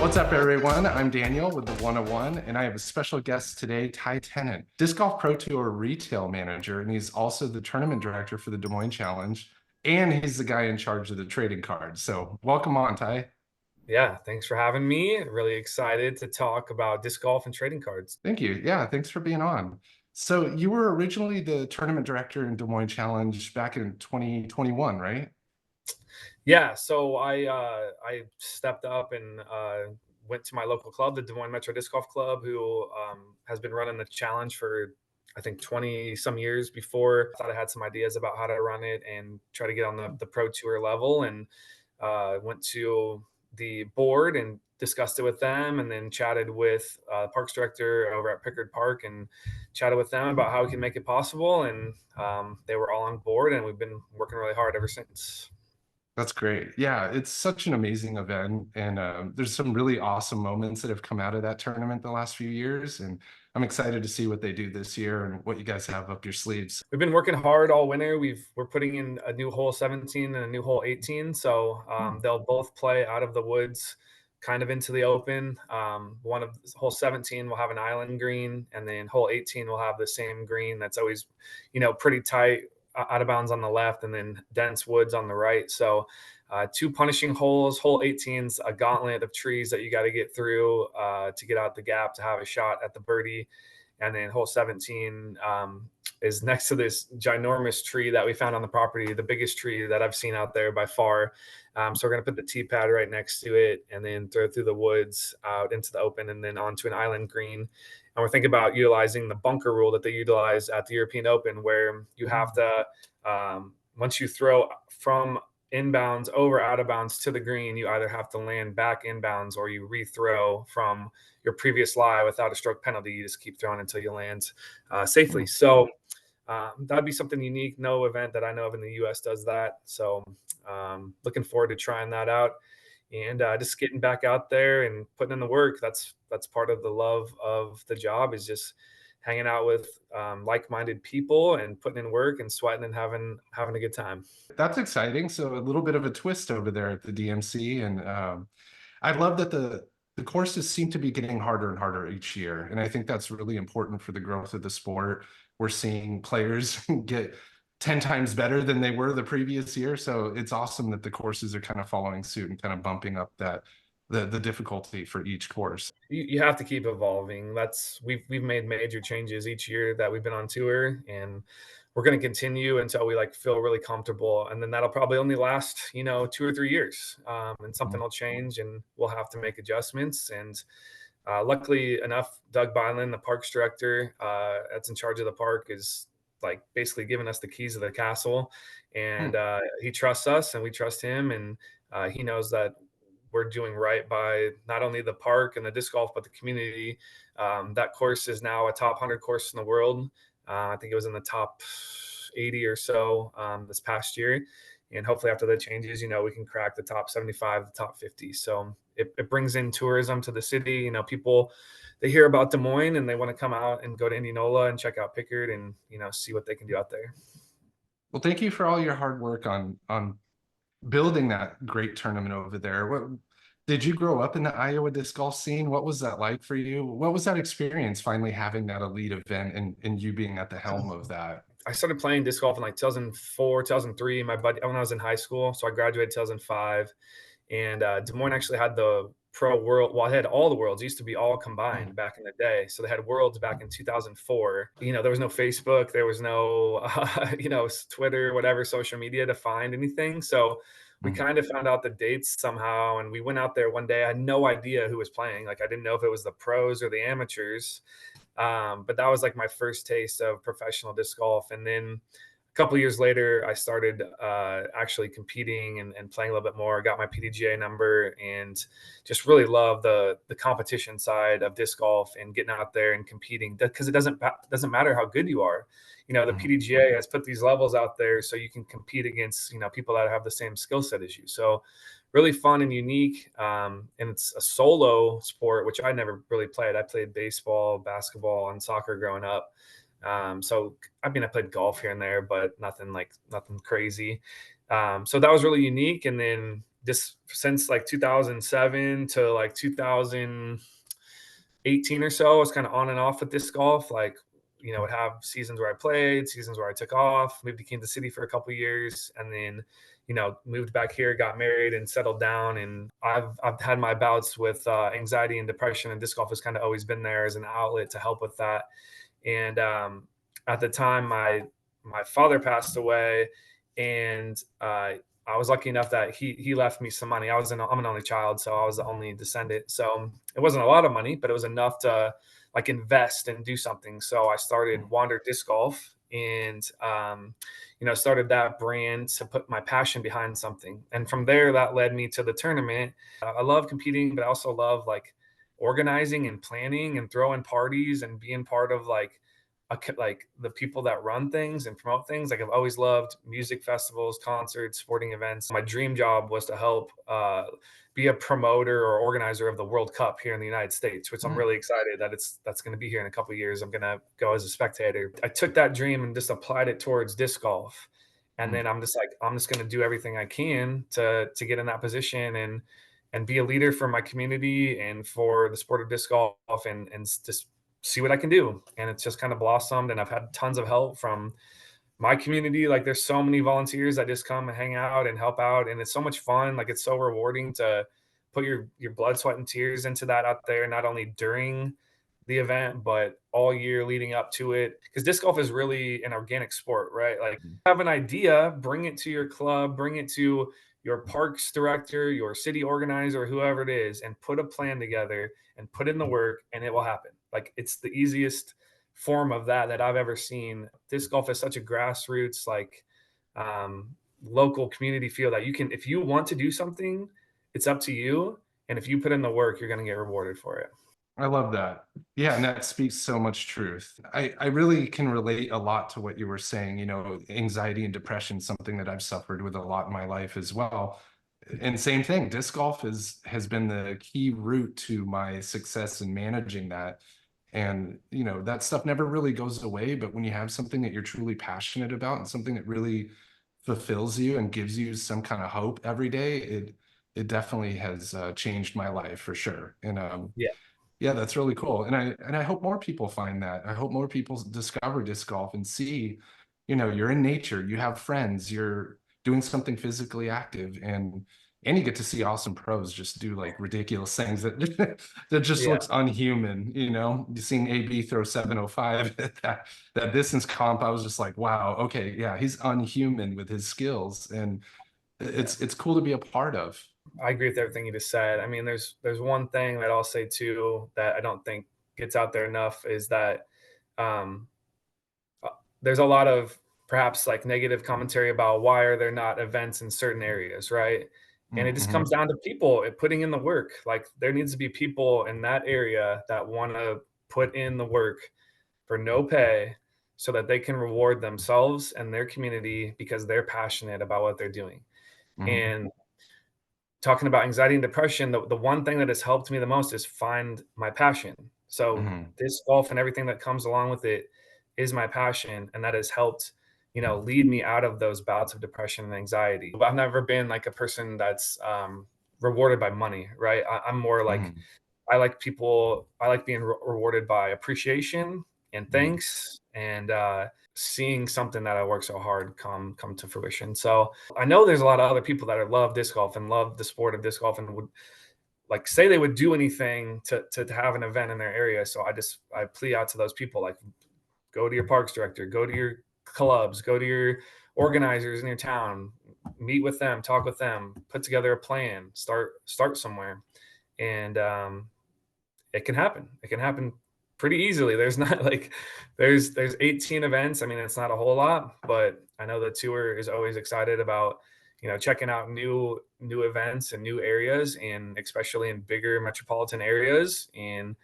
What's up, everyone? I'm Daniel with the 101, and I have a special guest today, Tannatt, Disc Golf Pro Tour retail manager, and he's also the tournament director for the Des Moines Challenge, and he's the guy in charge of the trading cards. So welcome on, Ty. Yeah, thanks for having me. Really excited to talk about disc golf and trading cards. Thank you. Yeah, thanks for being on. So you were originally the tournament director in Des Moines Challenge back in 2021, right? Yeah, so I stepped up and went to my local club, the Des Moines Metro Disc Golf Club, who has been running the challenge for I think 20 some years before. I thought I had some ideas about how to run it and try to get on the pro tour level, and went to the board and discussed it with them, and then chatted with parks director over at Pickard Park and chatted with them about how we can make it possible. And they were all on board, and we've been working really hard ever since. That's great. Yeah, it's such an amazing event, and there's some really awesome moments that have come out of that tournament the last few years, and I'm excited to see what they do this year and what you guys have up your sleeves. We've been working hard all winter. We're putting in a new hole 17 and a new hole 18, so they'll both play out of the woods, kind of into the open. One of hole 17 will have an island green, and then hole 18 will have the same green that's always, pretty tight, out of bounds on the left, and then dense woods on the right. So two punishing holes. Hole 18's a gauntlet of trees that you got to get through to get out the gap to have a shot at the birdie. And then hole 17 is next to this ginormous tree that we found on the property, the biggest tree that I've seen out there by far. So we're going to put the tee pad right next to it and then throw through the woods out into the open and then onto an island green. And we're thinking about utilizing the bunker rule that they utilize at the European Open, where you have to, once you throw from inbounds over out of bounds to the green, you either have to land back inbounds or you rethrow from your previous lie without a stroke penalty. You just keep throwing until you land safely. So that'd be something unique. No event that I know of in the U.S. does that. So looking forward to trying that out and just getting back out there and putting in the work. That's part of the love of the job, is just hanging out with like-minded people and putting in work and sweating and having a good time. That's exciting. So a little bit of a twist over there at the DMC, and I love that the courses seem to be getting harder and harder each year, and I think that's really important for the growth of the sport. We're seeing players get 10 times better than they were the previous year, so it's awesome that the courses are kind of following suit and kind of bumping up the difficulty for each course. You have to keep evolving. We've made major changes each year that we've been on tour, and we're going to continue until we feel really comfortable, and then that'll probably only last 2 or 3 years, and something will change and we'll have to make adjustments. And luckily enough, Doug Byland, the parks director that's in charge of the park, is basically giving us the keys of the castle, and he trusts us and we trust him, and he knows that we're doing right by not only the park and the disc golf, but the community. That course is now a top 100 course in the world. I think it was in the top 80 or so this past year. And hopefully after the changes, we can crack the top 75, the top 50. So it brings in tourism to the city. People, they hear about Des Moines and they want to come out and go to Indianola and check out Pickard and, see what they can do out there. Well, thank you for all your hard work on building that great tournament over there. What did you grow up in the Iowa disc golf scene? What was that like for you? What was that experience finally having that elite event and you being at the helm of that? I started playing disc golf in 2004, 2003. My buddy, when I was in high school, so I graduated 2005, and Des Moines actually had the pro world. Well, it had all the worlds. It used to be all combined back in the day. So they had worlds back in 2004. There was no Facebook, there was no, Twitter, whatever, social media to find anything. So we kind of found out the dates somehow, and we went out there one day. I had no idea who was playing. I didn't know if it was the pros or the amateurs. But that was my first taste of professional disc golf. And then a couple of years later, I started actually competing and playing a little bit more. Got my PDGA number and just really love the competition side of disc golf and getting out there and competing, because it doesn't matter how good you are. The PDGA has put these levels out there so you can compete against people that have the same skill set as you. So really fun and unique. And it's a solo sport, which I never really played. I played baseball, basketball, and soccer growing up. So I played golf here and there, but nothing crazy. So that was really unique. And then this since like 2007 to like 2018 or so. I was kind of on and off with disc golf. Like, would have seasons where I played, seasons where I took off, moved to Kansas City for a couple years, and then, moved back here, got married and settled down. And I've had my bouts with anxiety and depression, and disc golf has kind of always been there as an outlet to help with that. And at the time, my father passed away, and I was lucky enough that he left me some money. I'm an only child, so I was the only descendant. So it wasn't a lot of money, but it was enough to like invest and do something. So I started Wander Disc Golf, and started that brand to put my passion behind something. And from there, that led me to the tournament. I love competing, but I also love like organizing and planning and throwing parties and being part of like the people that run things and promote things. Like I've always loved music festivals, concerts, sporting events. My dream job was to help be a promoter or organizer of the World Cup here in the United States, which I'm Mm, really excited that that's going to be here in a couple of years. I'm going to go as a spectator. I took that dream and just applied it towards disc golf. And mm. then I'm just like, I'm just going to do everything I can to get in that position and be a leader for my community and for the sport of disc golf, and just see what I can do. And it's just kind of blossomed, and I've had tons of help from my community. Like there's so many volunteers that just come and hang out and help out, and it's so much fun. Like it's so rewarding to put your blood, sweat, and tears into that out there, not only during the event but all year leading up to it, because disc golf is really an organic sport, right? Like have an idea, bring it to your club, bring it to your parks director, your city organizer, whoever it is, and put a plan together and put in the work, and it will happen. Like it's the easiest form of that I've ever seen. Disc golf is such a grassroots, like um, local community feel that you can, if you want to do something, it's up to you. And if you put in the work, you're going to get rewarded for it. I love that. Yeah, and that speaks so much truth. I really can relate a lot to what you were saying. Anxiety and depression, something that I've suffered with a lot in my life as well. And same thing, disc golf has been the key route to my success in managing that. And that stuff never really goes away, but when you have something that you're truly passionate about and something that really fulfills you and gives you some kind of hope every day, it definitely has changed my life for sure. And Yeah. yeah, that's really cool. And I hope more people find that. I hope more people discover disc golf and see, you're in nature, you have friends, you're doing something physically active, and you get to see awesome pros just do like ridiculous things that that just Yeah. looks unhuman. You seeing AB throw 705 at that distance comp. I was just like, wow, okay, yeah, he's unhuman with his skills, and Yeah. it's cool to be a part of. I agree with everything you just said. I mean, there's one thing that I'll say too that I don't think gets out there enough is that um, uh, there's a lot of perhaps like negative commentary about why are there not events in certain areas, right? And it just Mm-hmm. comes down to people putting in the work. Like there needs to be people in that area that want to put in the work for no pay so that they can reward themselves and their community because they're passionate about what they're doing. Mm-hmm. And talking about anxiety and depression, the one thing that has helped me the most is find my passion. So Mm-hmm. disc golf and everything that comes along with it is my passion, and that has helped, lead me out of those bouts of depression and anxiety. I've never been like a person that's rewarded by money, right? I'm more like Mm-hmm. I like being rewarded by appreciation and Mm-hmm. thanks, and seeing something that I work so hard come to fruition. So I know there's a lot of other people that love disc golf and love the sport of disc golf and would like say they would do anything to have an event in their area. So I plea out to those people, like go to your parks director, go to your clubs, go to your organizers in your town, meet with them, talk with them, put together a plan, start somewhere. And it can happen. It can happen pretty easily. There's not like there's 18 events. I mean, it's not a whole lot, but I know the tour is always excited about, checking out new events and new areas, and especially in bigger metropolitan areas. And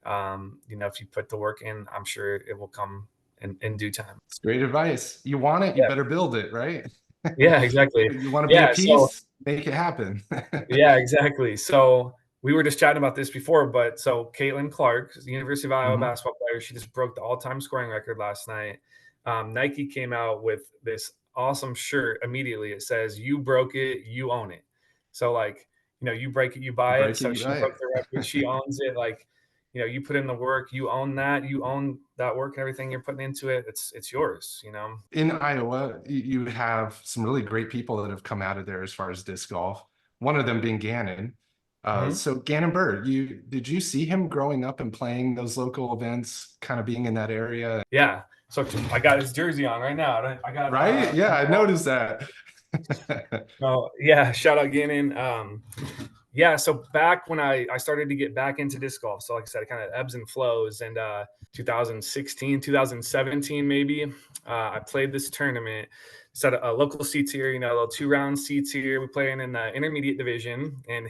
if you put the work in, I'm sure it will come in due time. It's great advice. You want it, you Yeah. better build it, right? Yeah, exactly. You want to be Yeah. at So peace, make it happen. yeah, exactly. So we were just chatting about this before, but so Caitlin Clark, the University of Iowa Hmm. basketball player, she just broke the all-time scoring record last night. Nike came out with this awesome shirt immediately. It says, "You broke it, you own it." So like, you break it, you buy it. Break it, So you she buy broke it. the record, she owns it. Like, you put in the work, you own that, you own that work and everything you're putting into it. It's yours, In Iowa, you have some really great people that have come out of there as far as disc golf. One of them being Gannon. Mhm. So Gannon Buhr, did you see him growing up and playing those local events, kind of being in that area? Yeah. So I got his jersey on right now. I got Right? Yeah, I noticed that. Oh yeah, shout out Gannon. Yeah, so back when I started to get back into disc golf, so like I said, it kind of ebbs and flows. And 2016, 2017, maybe, I played this tournament. It's at a local C tier, a little 2-round C tier. We playing in the intermediate division, and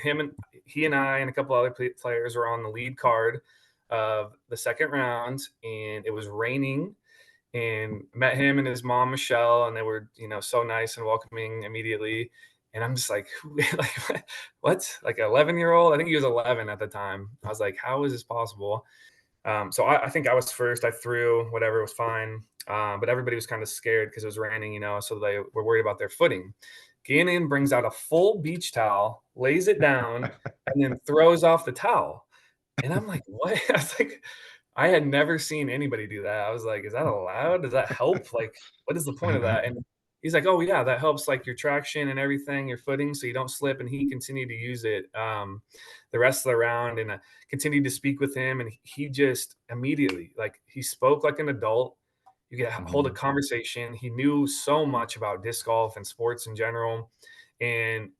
he and I and a couple other players were on the lead card of the second round, and it was raining. And met him and his mom Michelle, and they were so nice and welcoming immediately. And I'm just like, like what? Like an 11-year-old? I think he was 11 at the time. I was like, how is this possible? So I think I was first. I threw whatever, it was fine. But everybody was kind of scared because it was raining, so they were worried about their footing. Gannon brings out a full beach towel, lays it down, and then throws off the towel. And I'm like, what? I was like, I had never seen anybody do that. I was like, is that allowed? Does that help? Like, what is the point of that? And he's like, oh yeah, that helps like your traction and everything, your footing, so you don't slip. And he continued to use it the rest of the round, and continued to speak with him. And he just immediately, like, he spoke like an adult. You could hold a conversation. He knew so much about disc golf and sports in general. And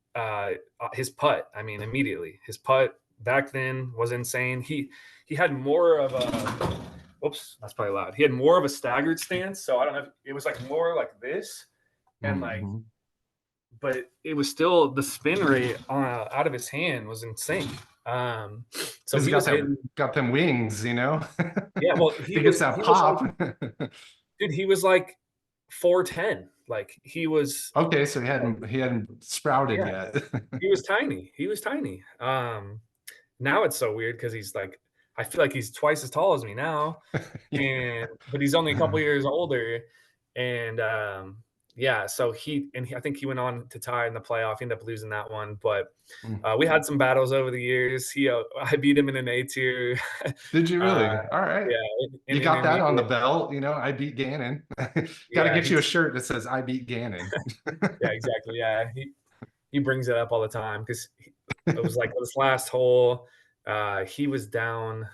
his putt, I mean, immediately his putt back then was insane. He had more of a, oops, that's probably loud. He had more of a staggered stance. So I don't know if it was like more like this, and like, Mhm. but it was still the spin rate out of his hand was insane. So Because he he was hitting. got them wings, Yeah, well, he gets that he was like, pop. dude, he was like 410. Like he was, Okay, so he hadn't sprouted yeah, yet. he was tiny. He was tiny. Now it's so weird because he's like, I feel like he's twice as tall as me now, but he's only a couple years older. And yeah, so I think he went on to tie in the playoff. He ended up losing that one, but we had some battles over the years. I beat him in an A tier. Did you uh, really? All right. yeah, in You got that on the intermediate. belt, I beat Gannon. Got to Yeah, get you a shirt that says I beat Gannon. yeah, exactly. Yeah, he brings it up all the time because it was like this last hole. He was down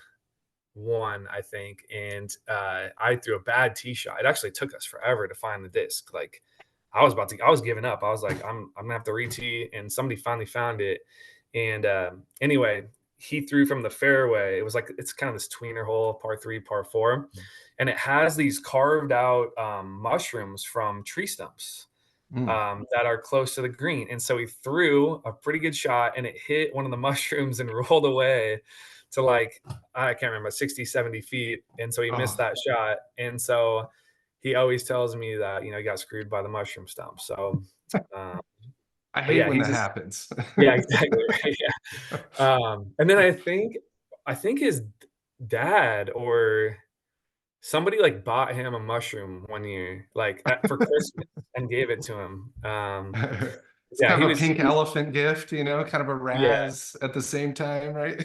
one, I think, and I threw a bad tee shot. It actually took us forever to find the disc. Like I was giving up. I was like, I'm gonna have to re-tee, and somebody finally found it. And anyway, he threw from the fairway. It was like it's kind of this tweener hole, par three, par four, and it has these carved out mushrooms from tree stumps Mm. that are close to the green. And so he threw a pretty good shot, and it hit one of the mushrooms and rolled away to like, I can't remember, 60, 70 feet. And so he missed Oh, that shot. And so he always tells me that, he got screwed by the mushroom stump. So, um, I but hate yeah, when he that just, happens. yeah, exactly. Right, yeah. And then I think his dad or somebody like bought him a mushroom one year, like for Christmas, and gave it to him. It's Yeah, kind he of a was. pink elephant gift, kind of a Yeah, Raz at the same time, right?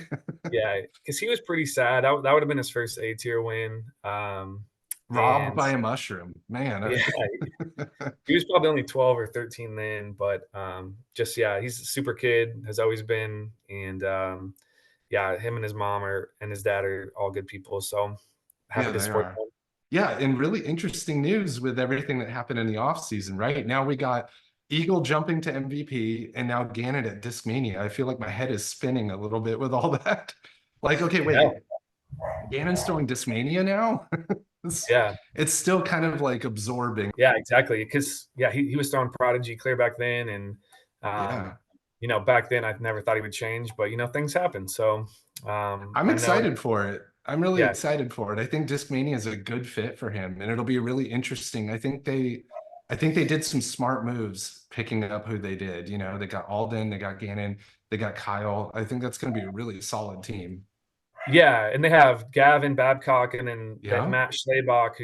yeah, because he was pretty sad. That would have been his first A tier win. Robbed And by a mushroom, man. yeah, he was probably only 12 or 13 then, but just yeah, he's a super kid, has always been, and yeah, him and his mom and his dad are all good people. So Yeah, happy to they support are. them. Yeah, and really interesting news with everything that happened in the off season, right? Now we got Eagle jumping to MVP and now Gannon at Discmania. I feel like my head is spinning a little bit with all that. Like, okay, Yeah, wait, Gannon's throwing Discmania now? It's, yeah, it's still kind of like absorbing. yeah, exactly. Because yeah, he was throwing Prodigy clear back then, and Yeah. back then I never thought he would change, but things happen. So I'm I know, excited for it. I'm really yeah, excited for it. I think Discmania is a good fit for him, and it'll be really interesting. I think they did some smart moves picking up who they did. They got Alden, they got Gannon, they got Kyle. I think that's going to be a really solid team. yeah, and they have Gavin Babcock, and then they have Yeah. Matt Schlabach,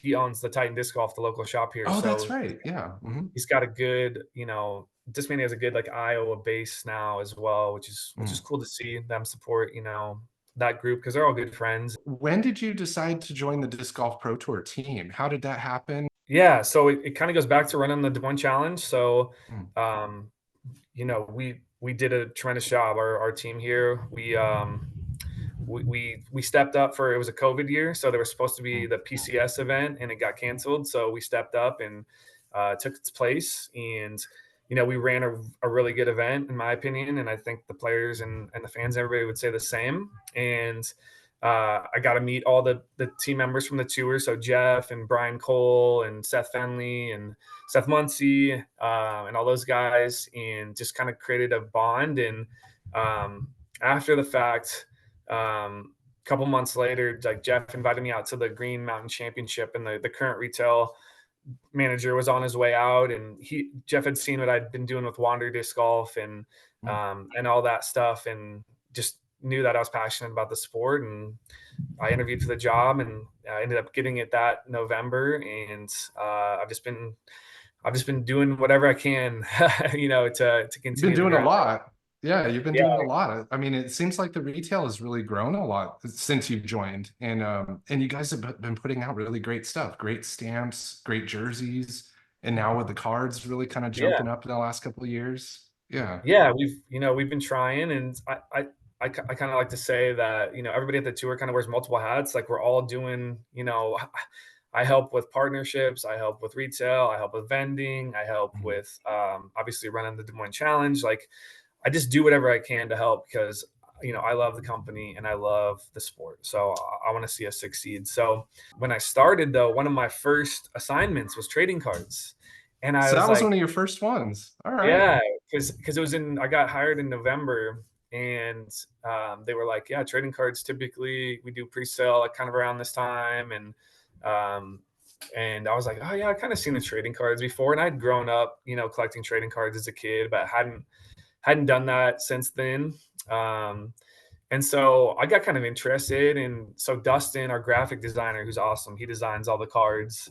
he owns the Titan Disc Golf, the local shop here. Oh, that's So right. Yeah. he's got a good, Discmania has a good like Iowa base now as well, which is cool to see them support, that group because they're all good friends. When did you decide to join the Disc Golf Pro Tour team? How did that happen? Yeah, so it kind of goes back to running the Des Moines Challenge. So, Mm, um, we did a tremendous job. Our team here, we stepped up for it was a COVID year, so there was supposed to be mm, the PCS event and it got canceled. So we stepped up and took its place, and we ran a really good event in my opinion, and I think the players and the fans, everybody would say the same. And I got to meet all the team members from the tour, so Jeff and Brian Cole and Seth Fenley and Seth Muncie and all those guys, and just kind of created a bond. And after the fact, a couple months later, like Jeff invited me out to the Green Mountain Championship, and the current retail manager was on his way out, and Jeff had seen what I'd been doing with Wander Disc Golf mm. and all that stuff, and just knew that I was passionate about the sport. And I interviewed for the job, and I ended up getting it that November. And I've just been doing whatever I can, to You've been continue the doing a grind. lot. Yeah, you've been Yeah, doing a lot. I mean, it seems like the retail has really grown a lot since you've joined, and you guys have been putting out really great stuff, great stamps, great jerseys, and now with the cards really kind of yeah. jumping up in the last couple of years. Yeah. Yeah, we've been trying, and I kind of like to say that everybody at the tour kind of wears multiple hats. Like we're all doing, I help with partnerships, I help with retail, I help with vending, I help Mhm. with obviously running the Des Moines Challenge. Like I just do whatever I can to help because I love the company and I love the sport. So I want to see us succeed. So when I started though, one of my first assignments was trading cards, and I So was that was like, one of your first ones. All right. yeah, because it was I got hired in November, and they were like, yeah, trading cards typically we do pre-sale like kind of around this time, um, and I was like, oh yeah, I kind of seen the trading cards before, and I'd grown up, collecting trading cards as a kid, but hadn't done that since then. Um, and so I got kind of interested, and so Dustin, our graphic designer, who's awesome, he designs all the cards.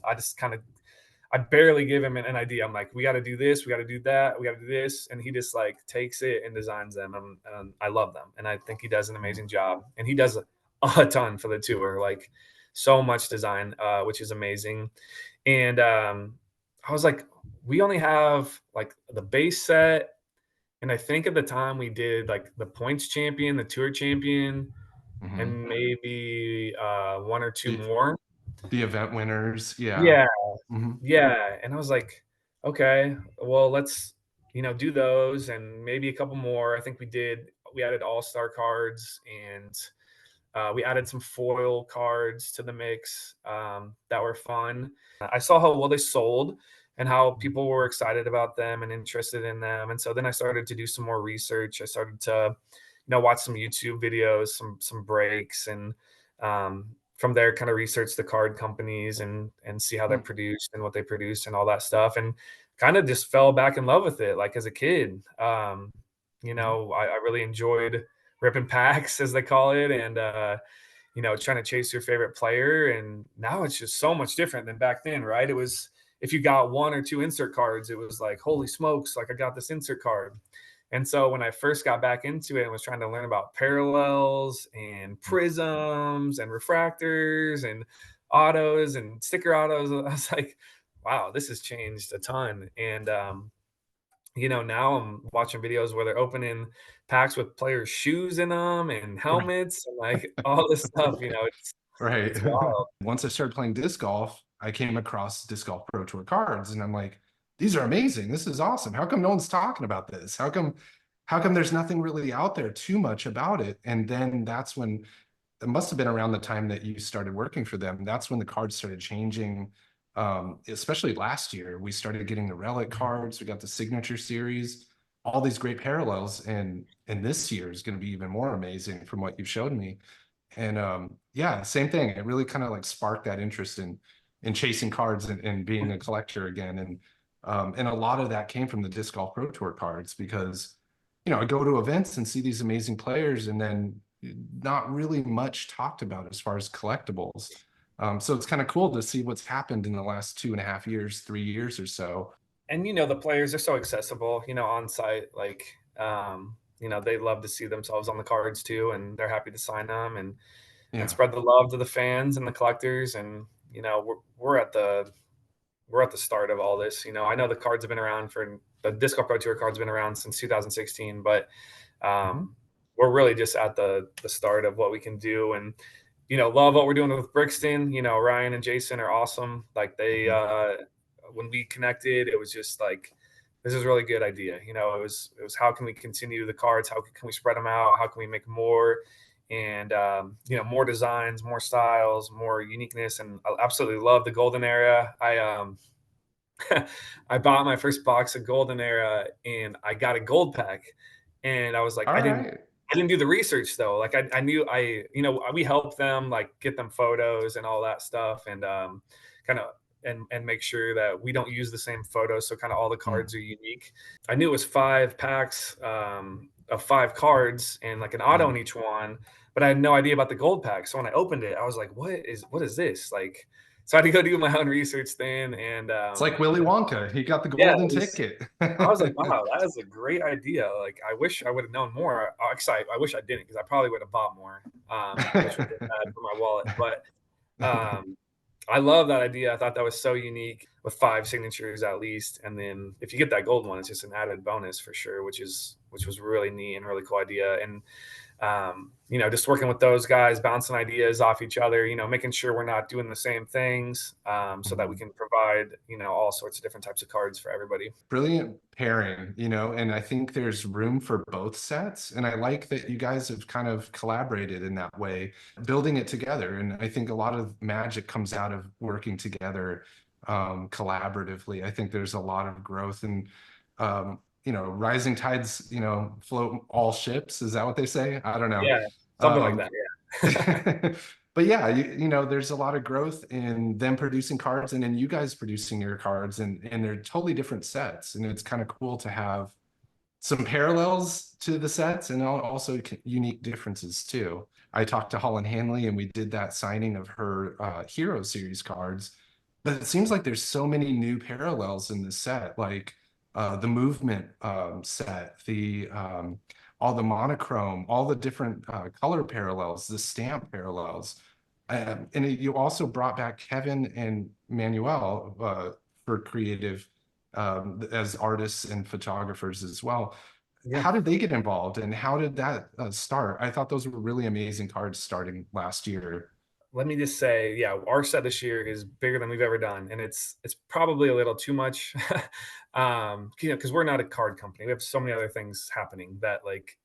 I barely give him an idea. I'm like, we got to do this, we got to do that, we got to do this, and he just like takes it and designs them. And I love them, and I think he does an Mhm. amazing job. And he does a ton for the tour, like so much design, which is amazing. And I was like, we only have like the base set, and I think at the time we did like the points champion, the tour champion, Mhm. and maybe one or two The more. the event winners. Yeah. Yeah, Mhm. yeah, and I was like, "Okay, well, let's, do those and maybe a couple more." I think we added all-star cards, and we added some foil cards to the mix, that were fun. I saw how well they sold and how people were excited about them and interested in them, and so then I started to do some more research. I started to, watch some YouTube videos, some breaks, and from there, kind of research the card companies and see how they're Mm, produced and what they produce and all that stuff, and kind of just fell back in love with it. Like as a kid, mhm. I really enjoyed ripping packs as they call it, and trying to chase your favorite player. And now it's just so much different than back then, right? It was, if you got one or two insert cards, it was like, holy smokes, like I got this insert card. And so when I first got back into it and was trying to learn about parallels and Mm. prisms and refractors and autos and sticker autos, I was like, wow, this has changed a ton. And now I'm watching videos where they're opening packs with players' shoes in them and Right. helmets and like all this stuff. Right. It's wild. Once I started playing disc golf, I came across Disc Golf Pro Tour cards, and I'm like, these are amazing. This is awesome. How come no one's talking about this? How come there's nothing really out there too much about it? And then that's when it must have been around the time that you started working for them. That's when the cards started changing. Especially last year, we started getting the relic cards. We got the signature series, all these great parallels, and this year is going to be even more amazing from what you've showed me. And yeah, same thing. It really kind of like sparked that interest in chasing cards and being a collector again. And a lot of that came from the Disc Golf Pro Tour cards because I go to events and see these amazing players, and then not really much talked about as far as collectibles. So it's kind of cool to see what's happened in the last 2.5 years, 3 years or so. And the players are so accessible, on site. Like, they love to see themselves on the cards too, and they're happy to sign them and Yeah. spread the love to the fans and the collectors. And we're at the start of all this. I know the cards have been around for the Disc Golf Pro Tour cards have been around since 2016, but Mhm. we're really just at the start of what we can do. And love what we're doing with Brixton. Ryan and Jason are awesome. Like they Mhm. when we connected, it was just like, this is a really good idea. It was how can we continue the cards? How can we spread them out? How can we make more? And more designs, more styles, more uniqueness. And I absolutely love the golden era. I bought my first box of golden era and I got a gold pack. And I was like, All I didn't right. I didn't do the research though. Like I knew we help them like get them photos and all that stuff, and kind of and make sure that we don't use the same photos. So kind of all the Mm, cards are unique. I knew it was 5 packs of 5 cards and like an auto in mm. each one, but I had no idea about the gold pack. So when I opened it, I was like, what is this? Like, so I had to go do my own research then, and It's like Willy Wonka. He got the yeah, golden ticket. I was like, wow, that is a great idea. Like, I wish I would have known more. Actually, I wish I didn't, because I probably would have bought more, which would have been bad for my wallet. But um, I love that idea. I thought that was so unique with 5 signatures at least. And then if you get that gold one, it's just an added bonus for sure, which was really neat and really cool idea. And just working with those guys, bouncing ideas off each other, making sure we're not doing the same things, so that we Mhm. can provide, all sorts of different types of cards for everybody. Brilliant pairing, and I think there's room for both sets. And I like that you guys have kind of collaborated in that way, building it together. And I think a lot of magic comes out of working together collaboratively. I think there's a lot of growth and rising tides, float all ships. Is that what they say? I don't know. Yeah, something like Um, that. Yeah. but yeah, there's a lot of growth in them producing cards and in you guys producing your cards, and they're totally different sets. And it's kind of cool to have some parallels to the sets and also unique differences too. I talked to Holland Hanley and we did that signing of her Hero Series cards, but it seems like there's so many new parallels in the set, like the movement set, the all the monochrome, all the different color parallels, the stamp parallels. You also brought back Kevin and Manuel for creative as artists and photographers as well. Yeah. How did they get involved and how did that start? I thought those were really amazing cards starting last year. Let me just say, yeah, our set this year is bigger than we've ever done, and it's probably a little too much, because we're not a card company. We have so many other things happening that, like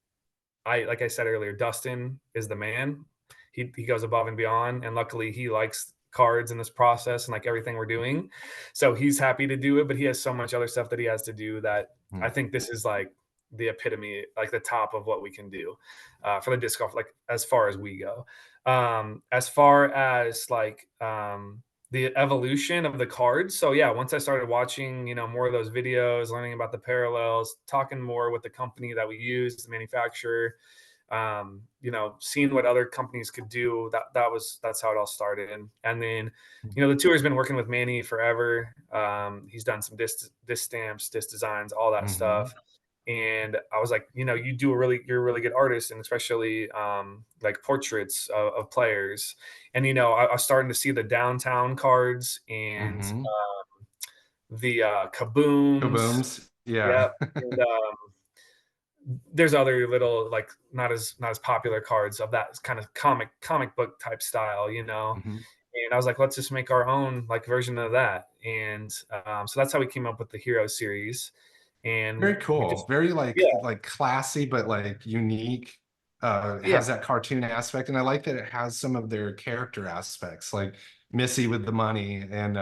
I said earlier, Dustin is the man. He goes above and beyond, and luckily he likes cards in this process and like everything we're doing. So he's happy to do it, but he has so much other stuff that he has to do that I Mm, think this is like the epitome, like the top of what we can do for the disc golf, like as far as we go. As far as the evolution of the cards. So yeah, once I started watching, more of those videos, learning about the parallels, talking more with the company that we use, the manufacturer, seeing what other companies could do. That's how it all started. And then, mm, the tour's been working with Manny forever. He's done some disc stamps, disc designs, all that mhm. stuff. And I was like, you're a really good artist, and especially like portraits of players. And I was starting to see the downtown cards and Mhm. the kabooms. Kabooms. Yeah. Yep. And there's other little, like, not as popular cards of that kind of comic book type style. Mhm. And I was like, let's just make our own like version of that. And so that's how we came up with the Hero series. And Very we cool. just, Very yeah, like classy, but like unique. yeah, Has that cartoon aspect, and I like that it has some of their character aspects, like Missy with the money, and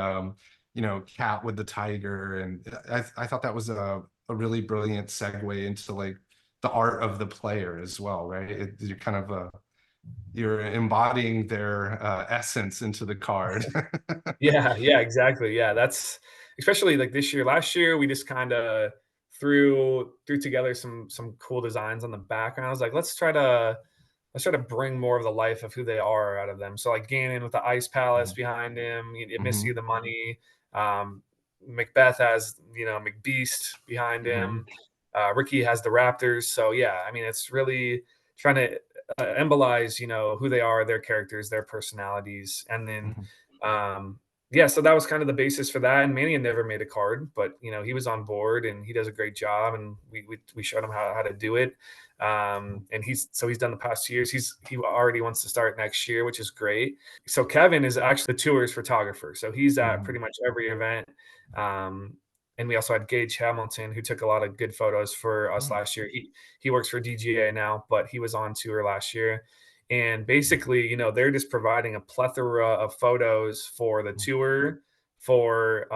Cat with the tiger. And I thought that was a really brilliant segue into like the art of the player as well, right? You're kind of you're embodying their essence into the card. yeah, exactly. Yeah, that's especially like this year. Last year, we just kind of threw together some cool designs on the back, and I was like, let's try to let's try to bring more of the life of who they are out of them. So like Gannon with the Ice Palace behind him, Missy Mhm. the Money, Macbeth has, McBeast behind Mhm. him. Ricky has the Raptors. So yeah, I mean, it's really trying to embolize, who they are, their characters, their personalities, and then Mhm. um, yeah, so that was kind of the basis for that. And Manny had never made a card, but he was on board and he does a great job. And we showed him how to do it. And he's done the past 2 years. He already wants to start next year, which is great. So Kevin is actually the tours photographer. So he's at Mhm. pretty much every event. Um, and we also had Gage Hamilton, who took a lot of good photos for us Oh. last year. He works for DGA now, but he was on tour last year. And basically, they're just providing a plethora of photos for the tour, for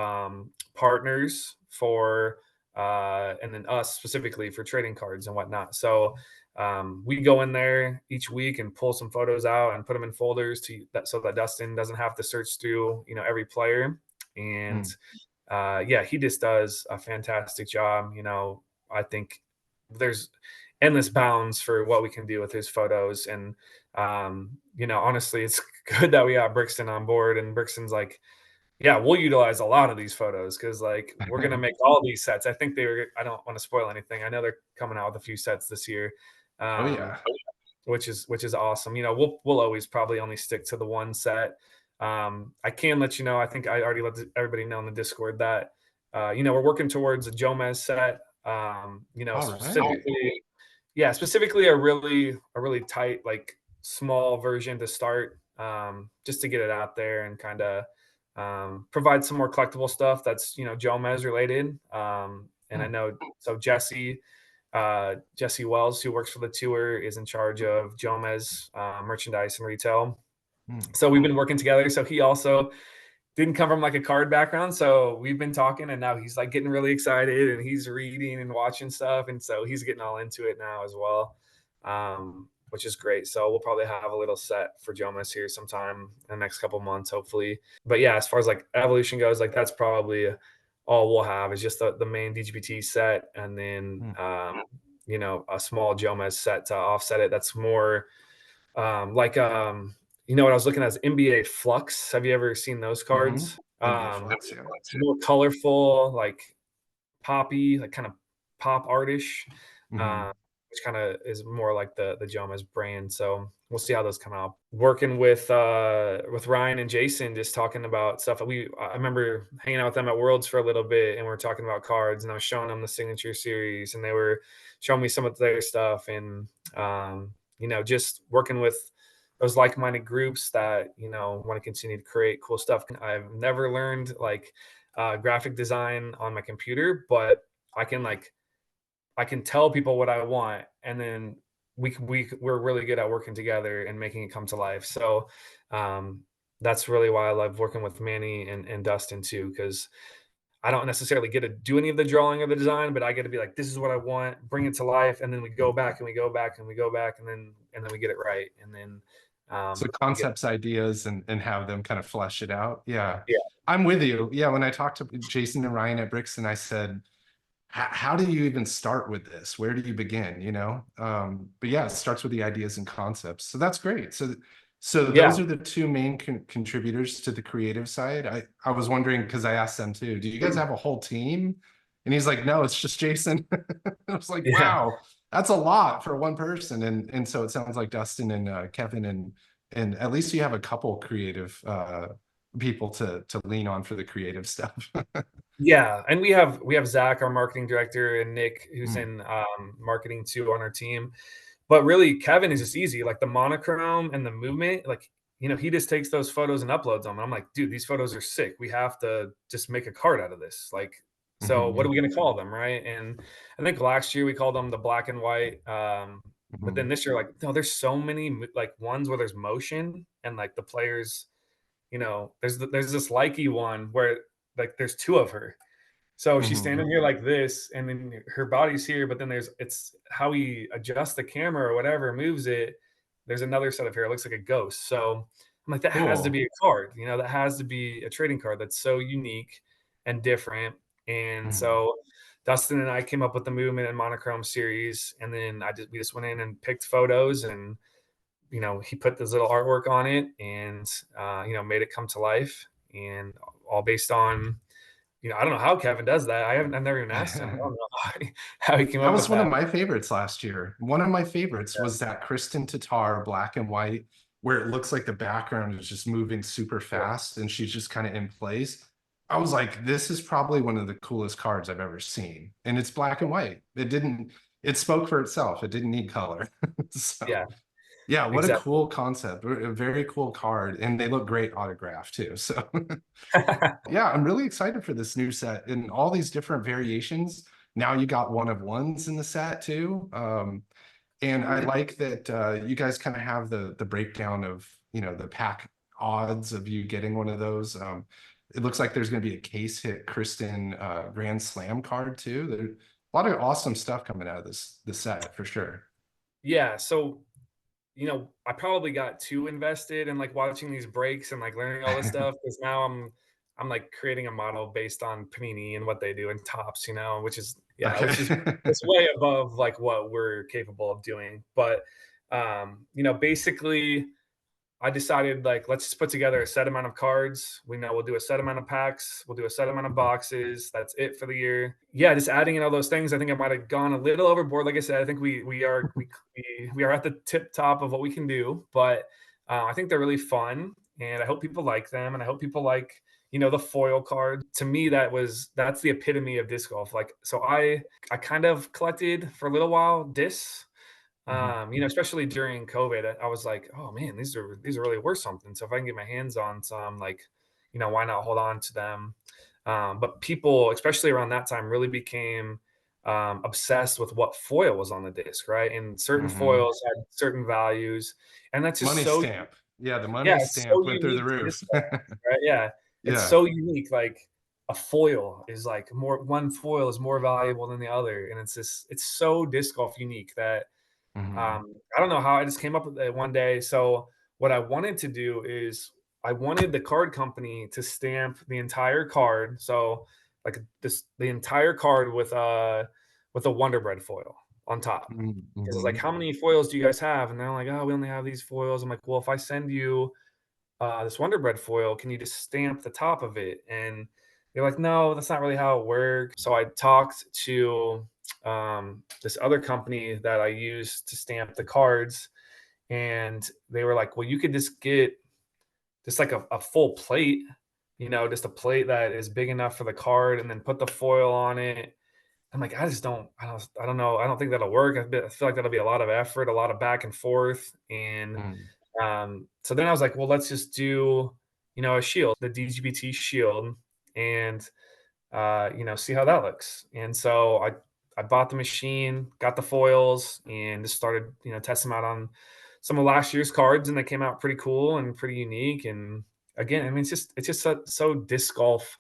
partners, for and then us specifically for trading cards and whatnot. So we go in there each week and pull some photos out and put them in folders so that Dustin doesn't have to search through every player. And Mm. yeah, he just does a fantastic job. I think there's endless bounds for what we can do with his photos. And honestly, it's good that we got Brixton on board. And Brixton's like, yeah, we'll utilize a lot of these photos because like we're gonna make all these sets. I think I don't want to spoil anything. I know they're coming out with a few sets this year. Oh Um, yeah. which is awesome. We'll always probably only stick to the one set. I can let you know. I think I already let everybody know in the Discord that we're working towards a Jomez set. All right. Specifically, yeah, specifically a really tight, like small version to start, just to get it out there and kind of provide some more collectible stuff that's Jomez related. And I Hmm. know so Jesse Wells, who works for the tour, is in charge of Jomez merchandise and retail. Hmm. So we've been working together. So he also didn't come from like a card background. So we've been talking and now he's like getting really excited and he's reading and watching stuff. And so he's getting all into it now as well, which is great. So we'll probably have a little set for Jomas here sometime in the next couple months, hopefully. But yeah, as far as like evolution goes, like that's probably all we'll have is just the main DGPT set and then, Hmm. a small Jomas set to offset it. That's more like what I was looking at is NBA Flux. Have you ever seen those Hmm. cards? NBA Flux, yeah. More colorful, like poppy, like kind of pop artish, Hmm. uh, which kind of is more like the Jomas brand. So we'll see how those come out. Working with Ryan and Jason, just talking about stuff. I remember hanging out with them at Worlds for a little bit, and we are talking about cards, and I was showing them the signature series, and they were showing me some of their stuff, and just working with those like-minded groups that want to continue to create cool stuff. I've never learned like graphic design on my computer, but I can tell people what I want, and then we're really good at working together and making it come to life. So um, that's really why I love working with Manny and Dustin too, because I don't necessarily get to do any of the drawing or the design, but I get to be like, this is what I want, bring it to life, and then we go back and we go back and we go back, and then we get it right, and then So we get concepts, ideas, and have them kind of flesh it out. Yeah. yeah I'm with you. Yeah. When I talked to Jason and Ryan at Brixton, I said, how do you even start with this? Where do you begin? But yeah, it starts with the ideas and concepts. So that's great. So yeah those are the two main contributors to the creative side. I was wondering because I asked them too, do you guys have a whole team? And he's like, no, it's just Jason. I was like, yeah wow, that's a lot for one person. And so it sounds like Dustin and Kevin and at least you have a couple creative people to lean on for the creative stuff. Yeah, and we have Zach, our marketing director, and Nick, who's Mm. in marketing too on our team. But really, Kevin is just easy. Like the monochrome and the movement, like he just takes those photos and uploads them. And I'm like, dude, these photos are sick. We have to just make a card out of this. Like, so what Mhm. are we gonna call them, right? And I think last year we called them the black and white. But then Mhm. this year, like, no, there's so many like ones where there's motion and like the players, there's this likey one where like there's two of her, so she's Mhm. standing here like this, and then her body's here, but then it's how he adjusts the camera or whatever, moves it. There's another set of hair. It looks like a ghost. So I'm like, that has to Cool. be a card. That has to be a trading card that's so unique and different. And Mhm. so Dustin and I came up with the movement and monochrome series, and then we just went in and picked photos, and he put this little artwork on it and, made it come to life, and all based on, I don't know how Kevin does that. I've never even asked him. I don't know how he came That up was with one of that. my favorites last year. One of my favorites Yeah. was that Kristen Tatar black and white, where it looks like the background is just moving super Yeah. fast and she's just kind of in place. I was like, this is probably one of the coolest cards I've ever seen. And it's black and white. It spoke for itself. It didn't need color. So Yeah, yeah, what a exactly. cool concept. A very cool card. And they look great autographed too. So yeah, I'm really excited for this new set and all these different variations. Now you got one of ones in the set too. And I like that you guys kind of have the breakdown of, the pack odds of you getting one of those. It looks like there's going to be a case hit Kristen Grand Slam card too. There's a lot of awesome stuff coming out of this set for sure. Yeah, so, I probably got too invested in, like, watching these breaks and, like, learning all this stuff, because now I'm, like, creating a model based on Panini and what they do in Tops, which is, yeah, Okay. which is it's way above, like, what we're capable of doing, but, basically I decided, like, let's just put together a set amount of cards. We know we'll do a set amount of packs. We'll do a set amount of boxes. That's it for the year. Yeah, just adding in all those things. I think I might have gone a little overboard. Like I said, I think we are at the tip top of what we can do, but I think they're really fun, and I hope people like them, and I hope people like the foil card. To me, that's the epitome of disc golf. Like, so I kind of collected for a little while discs, Mhm. especially during COVID. I was like, oh man, these are really worth something. So if I can get my hands on some, like, why not hold on to them? But people, especially around that time, really became obsessed with what foil was on the disc, right? And certain Mhm. foils had certain values, and that's just Money so, stamp. Yeah, the yeah, money it's so stamp went through the unique to roof. disc golf, right? Yeah, it's Yeah. so unique. Like, a foil is like one foil is more valuable than the other, and it's so disc golf unique that Mhm. I don't know how I just came up with it one day. So what I wanted to do is I wanted the card company to stamp the entire card. So, like, the entire card with a Wonder Bread foil on top. Mhm. Because it's like, Mhm. how many foils do you guys have? And they're like, oh, we only have these foils. I'm like, well, if I send you this Wonder Bread foil, can you just stamp the top of it? And they're like, no, that's not really how it works. So I talked to this other company that I use to stamp the cards, and they were like, well, you could just get just like a full plate, just a plate that is big enough for the card, and then put the foil on it. I'm like, I don't know. I don't think that'll work. I feel like that'll be a lot of effort, a lot of back and forth. And Mhm. so then I was like, well, let's just do, a shield, the DGPT shield, and see how that looks. And so I bought the machine, got the foils, and just started, testing them out on some of last year's cards, and they came out pretty cool and pretty unique. And again, I mean, it's just so disc golf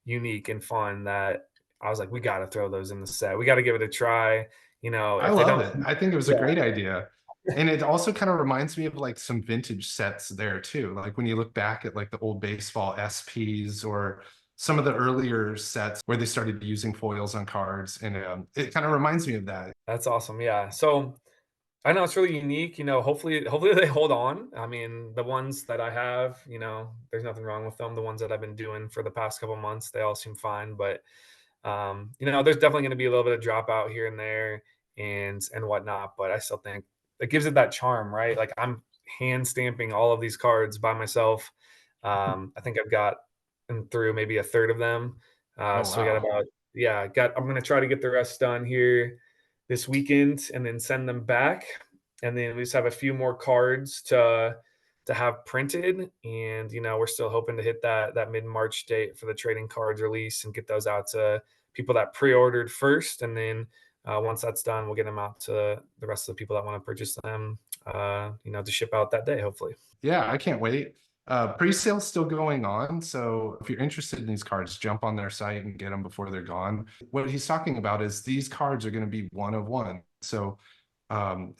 unique and fun that I was like, we got to throw those in the set. We got to give it a try. I If they love don't, it. I think it was a yeah, great idea. And it also kind of reminds me of like some vintage sets there too. Like when you look back at like the old baseball SPs or some of the earlier sets where they started using foils on cards. And it kind of reminds me of that. that's awesome. Yeah. So I know it's really unique. Hopefully they hold on. I mean, the ones that I have, there's nothing wrong with them. The ones that I've been doing for the past couple months, they all seem fine. But there's definitely going to be a little bit of dropout here and there and whatnot. But I still think it gives it that charm, right? Like, I'm hand stamping all of these cards by myself. I think I've got through maybe a third of them. Oh, So we got wow. about, yeah, got. I'm going to try to get the rest done here this weekend and then send them back. And then we just have a few more cards to have printed. And we're still hoping to hit that mid-March date for the trading cards release and get those out to people that pre-ordered first. And then once that's done, we'll get them out to the rest of the people that want to purchase them, to ship out that day, hopefully. Yeah, I can't wait. Pre-sale's still going on, so if you're interested in these cards, jump on their site and get them before they're gone. What he's talking about is these cards are going to be one of one. So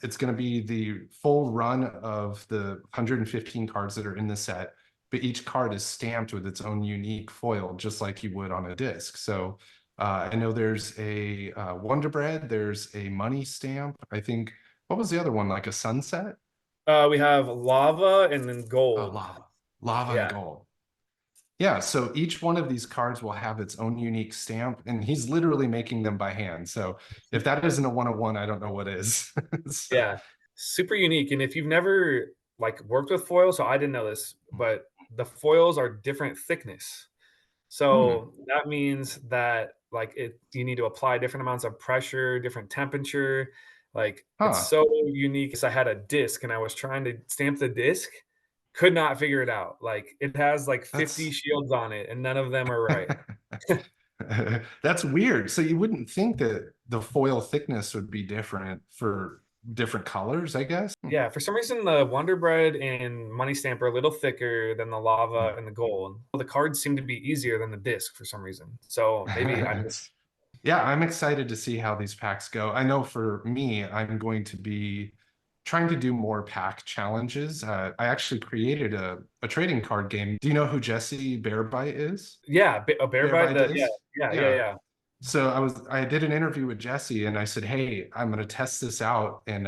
it's going to be the full run of the 115 cards that are in the set, but each card is stamped with its own unique foil, just like you would on a disc. So I know there's a Wonder Bread, there's a money stamp. I think, what was the other one? Like a sunset? We have lava and then Oh, gold. lava and Yeah. gold. Yeah, so each one of these cards will have its own unique stamp, and he's literally making them by hand. So if that isn't a 101, I don't know what is. So, Yeah. Super unique. And if you've never like worked with foil, so I didn't know this, but the foils are different thickness. hmm, So that means that like you need to apply different amounts of pressure, different temperature. Like it's huh. so unique. Because I had a disc and I was trying to stamp the disc, could not figure it out. Like it has like 50 That's shields on it, and none of them are right. that's weird. So you wouldn't think that the foil thickness would be different for different colors, I guess. Yeah, for some reason the Wonder Bread and Money Stamp are a little thicker than the lava and the gold. The cards seem to be easier than the disc for some reason. So maybe I missed. Yeah, I'm excited to see how these packs go. I know for me, I'm going to be trying to do more pack challenges. I actually created a trading card game. Do you know who Jesse Bearbite is? Yeah, a bear bite. Bearbite The yeah, is? yeah, yeah, Yeah. yeah. So I did an interview with Jesse and I said, "Hey, I'm going to test this out and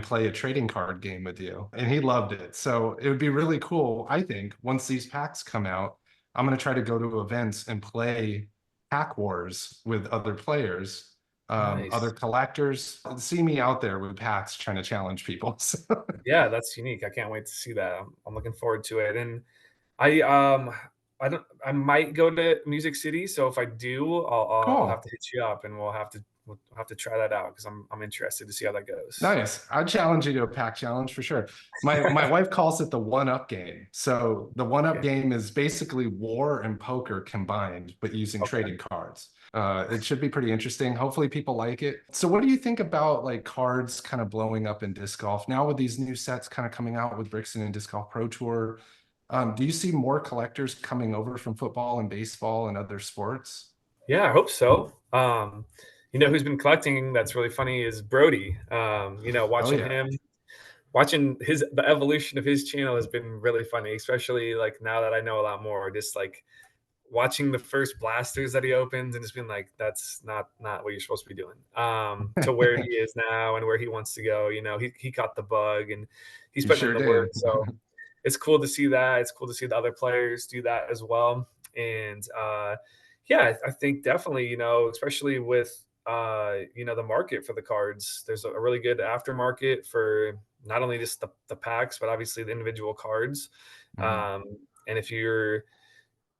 play a trading card game with you." And he loved it. So it would be really cool, I think, once these packs come out, I'm going to try to go to events and play pack wars with other players, other Nice. collectors. See me out there with packs trying to challenge people. So, Yeah, that's unique. I can't wait to see that. I'm looking forward to it. And I I don't I might go to Music City, so if I do, I'll have cool. to hit you up and we'll have to try that out because I'm interested to see how that goes. Nice. I'd challenge you to a pack challenge for sure. My wife calls it the one up game. So the one up Okay. game is basically war and poker combined, but using Okay. trading cards. It should be pretty interesting. Hopefully people like it. So what do you think about like cards kind of blowing up in disc golf now with these new sets kind of coming out with Brixton and Disc Golf Pro Tour? Do you see more collectors coming over from football and baseball and other sports? Yeah, I hope so. You know who's been collecting that's really funny is Brody. You know, Oh yeah. watching the evolution of his channel has been really funny, especially like now that I know a lot more, just like watching the first blasters that he opens and just being like, that's not what you're supposed to be doing. To where he is now and where he wants to go. You know, he caught the bug and he's You putting in sure the work. did. So it's cool to see that. It's cool to see the other players do that as well. And yeah, I think definitely, you know, especially with you know, the market for the cards, there's a really good aftermarket for not only just the packs, but obviously the individual cards. Mhm. And if you're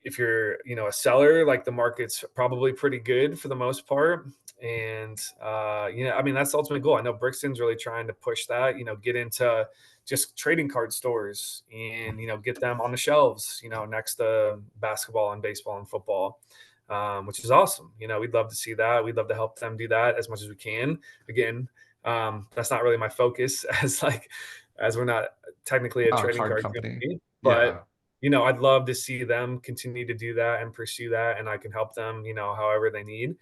you know a seller, like the market's probably pretty good for the most part. And you know, I mean, that's the ultimate goal. I know Brixton's really trying to push that, you know, get into just trading card stores and you know get them on the shelves, you know, next to basketball and baseball and football, which is awesome. You know, we'd love to see that. We'd love to help them do that as much as we can. Again, that's not really my focus as like as we're not technically a Oh, trading card card company. company, but Yeah. you know, I'd love to see them continue to do that and pursue that, and I can help them, you know, however they need.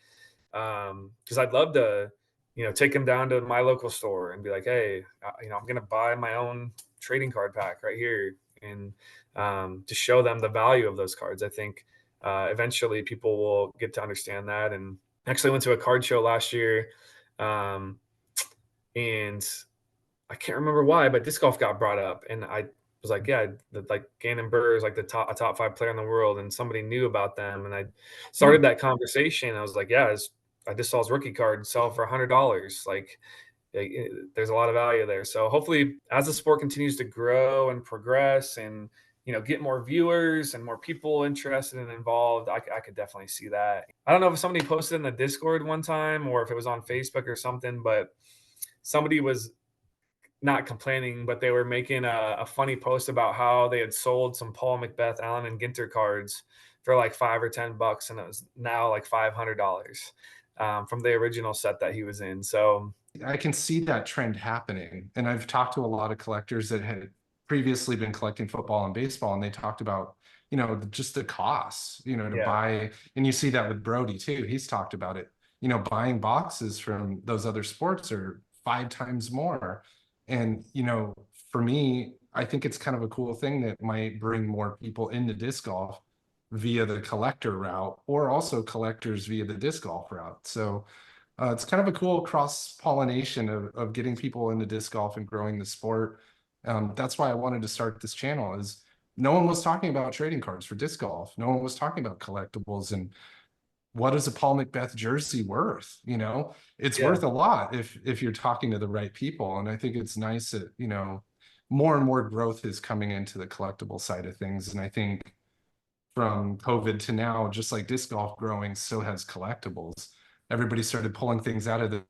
Because I'd love to, you know, take them down to my local store and be like, hey, you know, I'm gonna buy my own trading card pack right here, and to show them the value of those cards. I think eventually people will get to understand that. And actually went to a card show last year, um, and I can't remember why, but disc golf got brought up, and I was like, "Yeah, like Gannon Buhr is like a top 5 player in the world," and somebody knew about them, and I Hmm. started that conversation. I was like, "Yeah, I just saw his rookie card sell for $100. Like, there's a lot of value there." So hopefully, as the sport continues to grow and progress, and you know, get more viewers and more people interested and involved, I could definitely see that. I don't know if somebody posted in the Discord one time or if it was on Facebook or something, but somebody was not complaining, but they were making a funny post about how they had sold some Paul Macbeth, Allen, and Ginter cards for like $5 or $10, and it was now like $500 from the original set that he was in. So I can see that trend happening. And I've talked to a lot of collectors that had previously been collecting football and baseball, and they talked about, just the costs, to yeah, buy. And you see that with Brody too. He's talked about it. Buying boxes from those other sports are 5 times more. And, for me, I think it's kind of a cool thing that might bring more people into disc golf via the collector route or also collectors via the disc golf route. So, It's kind of a cool cross pollination of getting people into disc golf and growing the sport. That's why I wanted to start this channel. Is no one was talking about trading cards for disc golf. No one was talking about collectibles and what is a Paul McBeth jersey worth? You know, it's Yeah. worth a lot if you're talking to the right people. And I think it's nice that, you know, more and more growth is coming into the collectible side of things. And I think from COVID to now, just like disc golf growing, so has collectibles. Everybody started pulling things out of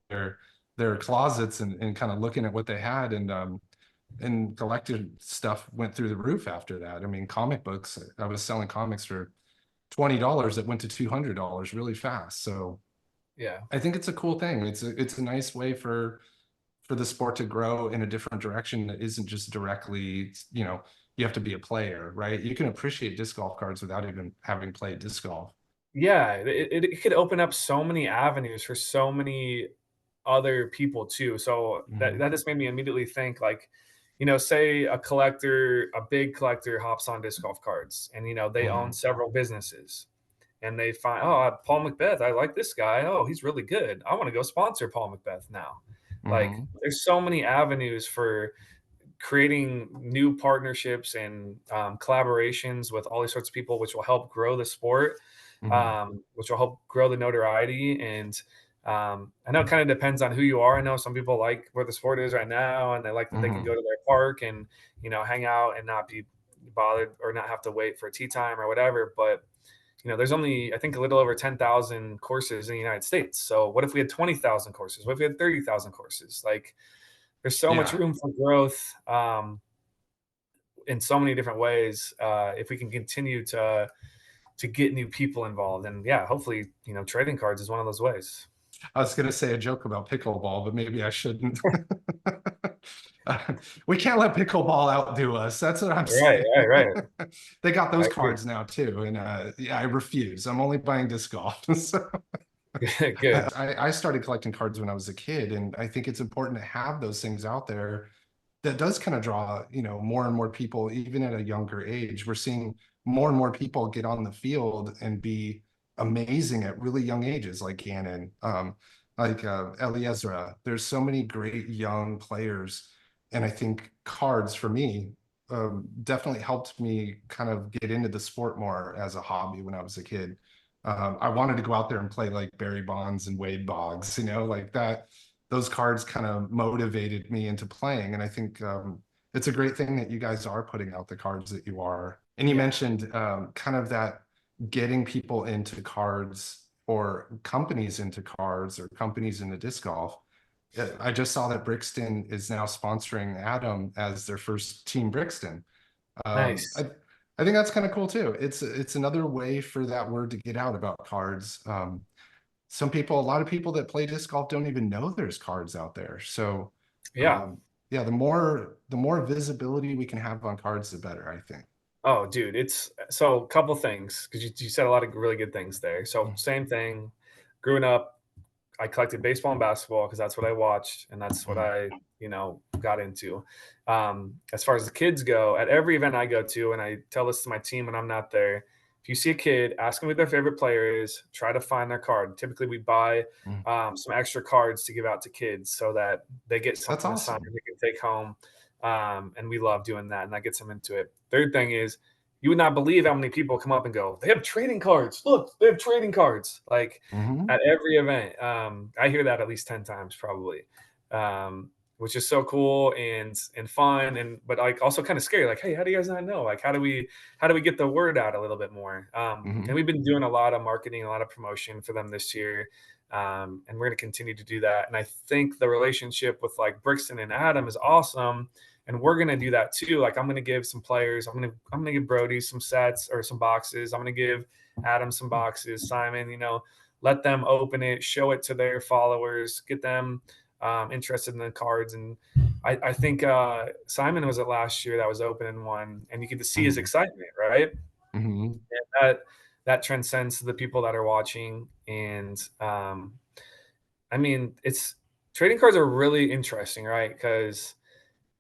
their closets and kind of looking at what they had, and collected stuff went through the roof after that. I mean, comic books, I was selling comics for $20 that went to $200 really fast. So Yeah. I think it's a cool thing. It's a nice way for the sport to grow in a different direction that isn't just directly, you know, you have to be a player, right? You can appreciate disc golf cards without even having played disc golf. Yeah, it could open up so many avenues for so many other people too. So Mhm. that just made me immediately think like, say a big collector hops on disc golf cards and they own Mhm. several businesses and they find, oh, Paul McBeth, I like this guy. Oh, he's really good. I want to go sponsor Paul McBeth now. Like Mhm. there's so many avenues for creating new partnerships and collaborations with all these sorts of people, which will help grow the sport, Mhm. which will help grow the notoriety. And I know it kind of depends on who you are. I know some people like where the sport is right now, and they like that they can Mhm. go to their park and hang out and not be bothered or not have to wait for tea time or whatever. But there's only I think a little over 10,000 courses in the United States. So what if we had 20,000 courses? What if we had 30,000 courses? Like there's so much Yeah. room for growth in so many different ways if we can continue to get new people involved. And yeah, hopefully, trading cards is one of those ways. I was gonna say a joke about pickleball, but maybe I shouldn't. We can't let pickleball outdo us. That's what I'm Right, saying. right, right. They got I those agree. cards now too, and yeah, I refuse. I'm only buying disc golf. So Good. I started collecting cards when I was a kid, and I think it's important to have those things out there that does kind of draw, you know, more and more people, even at a younger age. We're seeing more and more people get on the field and be amazing at really young ages, like Gannon, like Eliezer. There's so many great young players, and I think cards for me definitely helped me kind of get into the sport more as a hobby when I was a kid. I wanted to go out there and play like Barry Bonds and Wade Boggs, you know, like that. Those cards kind of motivated me into playing. And I think it's a great thing that you guys are putting out the cards that you are. And you Yeah. mentioned kind of that getting people into cards or companies into cards or companies into disc golf. I just saw that Brixton is now sponsoring Adam as their first team Brixton. Um, I, Nice. I think that's kind of cool too. It's another way for that word to get out about cards. A lot of people that play disc golf don't even know there's cards out there. So, Yeah. um, yeah, the more visibility we can have on cards, the better, I think. Oh, dude, it's so a couple things because you said a lot of really good things there. So same thing. Growing up, I collected baseball and basketball because that's what I watched and that's what Mhm. I, got into. As far as the kids go, at every event I go to, and I tell this to my team when I'm not there, if you see a kid, ask them who their favorite player is, try to find their card. Typically, we buy Mhm. some extra cards to give out to kids so that they get That's something to sign awesome. they can take home. And we love doing that, and that gets them into it. Third thing is, you would not believe how many people come up and go, they have trading cards. Look, they have trading cards. Like Hmm. at every event. I hear that at least 10 times probably. Which is so cool and fun and but like also kind of scary. Like, hey, how do you guys not know? Like how do we get the word out a little bit more? And Hmm. we've been doing a lot of marketing, a lot of promotion for them this year. And we're gonna continue to do that. And I think the relationship with like Brixton and Adam is awesome. And we're gonna do that too. Like I'm gonna give some players, I'm gonna give Brody some sets or some boxes. I'm gonna give Adam some boxes, Simon, let them open it, show it to their followers, get them interested in the cards. And I think Simon was it last year that was opening one, and you get to see his Hmm. excitement, right? Hmm. And that transcends the people that are watching. And I mean, it's trading cards are really interesting, right? Because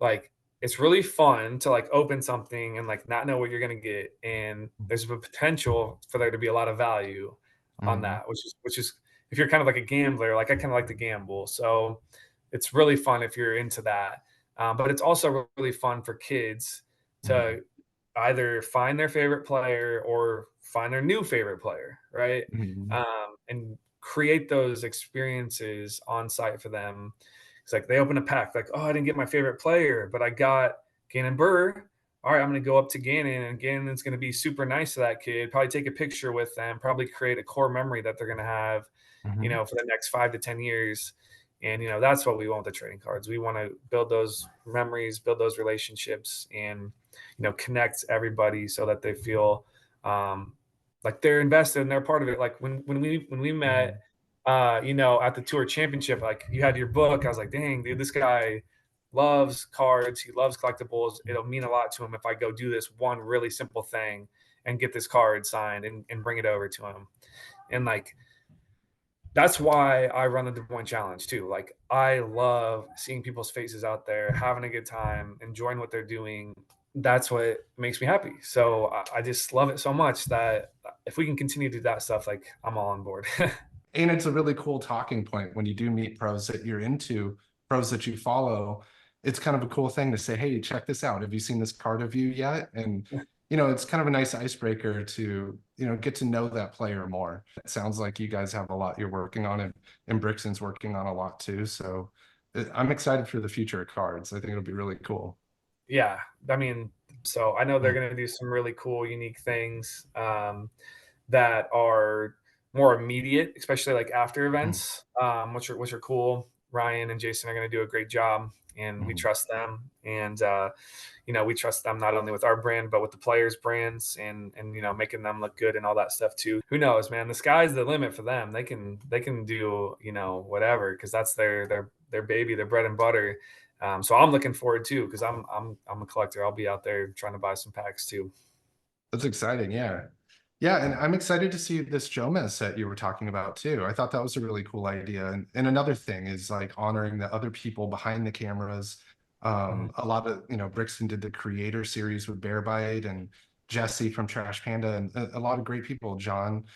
like it's really fun to like open something and like not know what you're gonna get, and there's a potential for there to be a lot of value on Hmm. that, which is if you're kind of like a gambler, like I kind of like to gamble. So it's really fun if you're into that. But it's also really fun for kids Mhm. to either find their favorite player or find their new favorite player, right? Mhm. And create those experiences on site for them. It's like they open a pack, like, oh, I didn't get my favorite player, but I got Gannon Buhr. All right, I'm going to go up to Gannon, and Gannon's going to be super nice to that kid. Probably take a picture with them. Probably create a core memory that they're going to have, Mhm. for the next 5 to 10 years. And that's what we want with the trading cards. We want to build those memories, build those relationships, and connect everybody so that they feel um, like they're invested and they're part of it. Like when we met, Mhm. at the tour championship, like you had your book. I was like, dang, dude, this guy loves cards. He loves collectibles. It'll mean a lot to him if I go do this one really simple thing and get this card signed and bring it over to him. And like that's why I run the Des Moines Challenge too. Like I love seeing people's faces out there, having a good time, enjoying what they're doing. That's what makes me happy. So I just love it so much that if we can continue to do that stuff, like I'm all on board. And it's a really cool talking point when you do meet pros that you're into, pros that you follow. It's kind of a cool thing to say, hey, check this out. Have you seen this card of you yet? And, it's kind of a nice icebreaker to, get to know that player more. It sounds like you guys have a lot you're working on, and Brixton's working on a lot too. So I'm excited for the future of cards. I think it'll be really cool. Yeah, I mean, so I know they're Mm, going to do some really cool, unique things that are more immediate, especially like after mm, events, which are cool. Ryan and Jason are going to do a great job, and we mm. trust them. And we trust them not only with our brand but with the players' brands, and making them look good and all that stuff too. Who knows, man? The sky's the limit for them. They can do whatever because that's their baby, their bread and butter. So I'm looking forward too because I'm a collector. I'll be out there trying to buy some packs too. That's exciting. Yeah. Yeah. And I'm excited to see this Jomez set you were talking about too. I thought that was a really cool idea. And another thing is like honoring the other people behind the cameras. Mhm. A lot of, Brixton did the creator series with Bear Bite and Jesse from Trash Panda, and a lot of great people, John,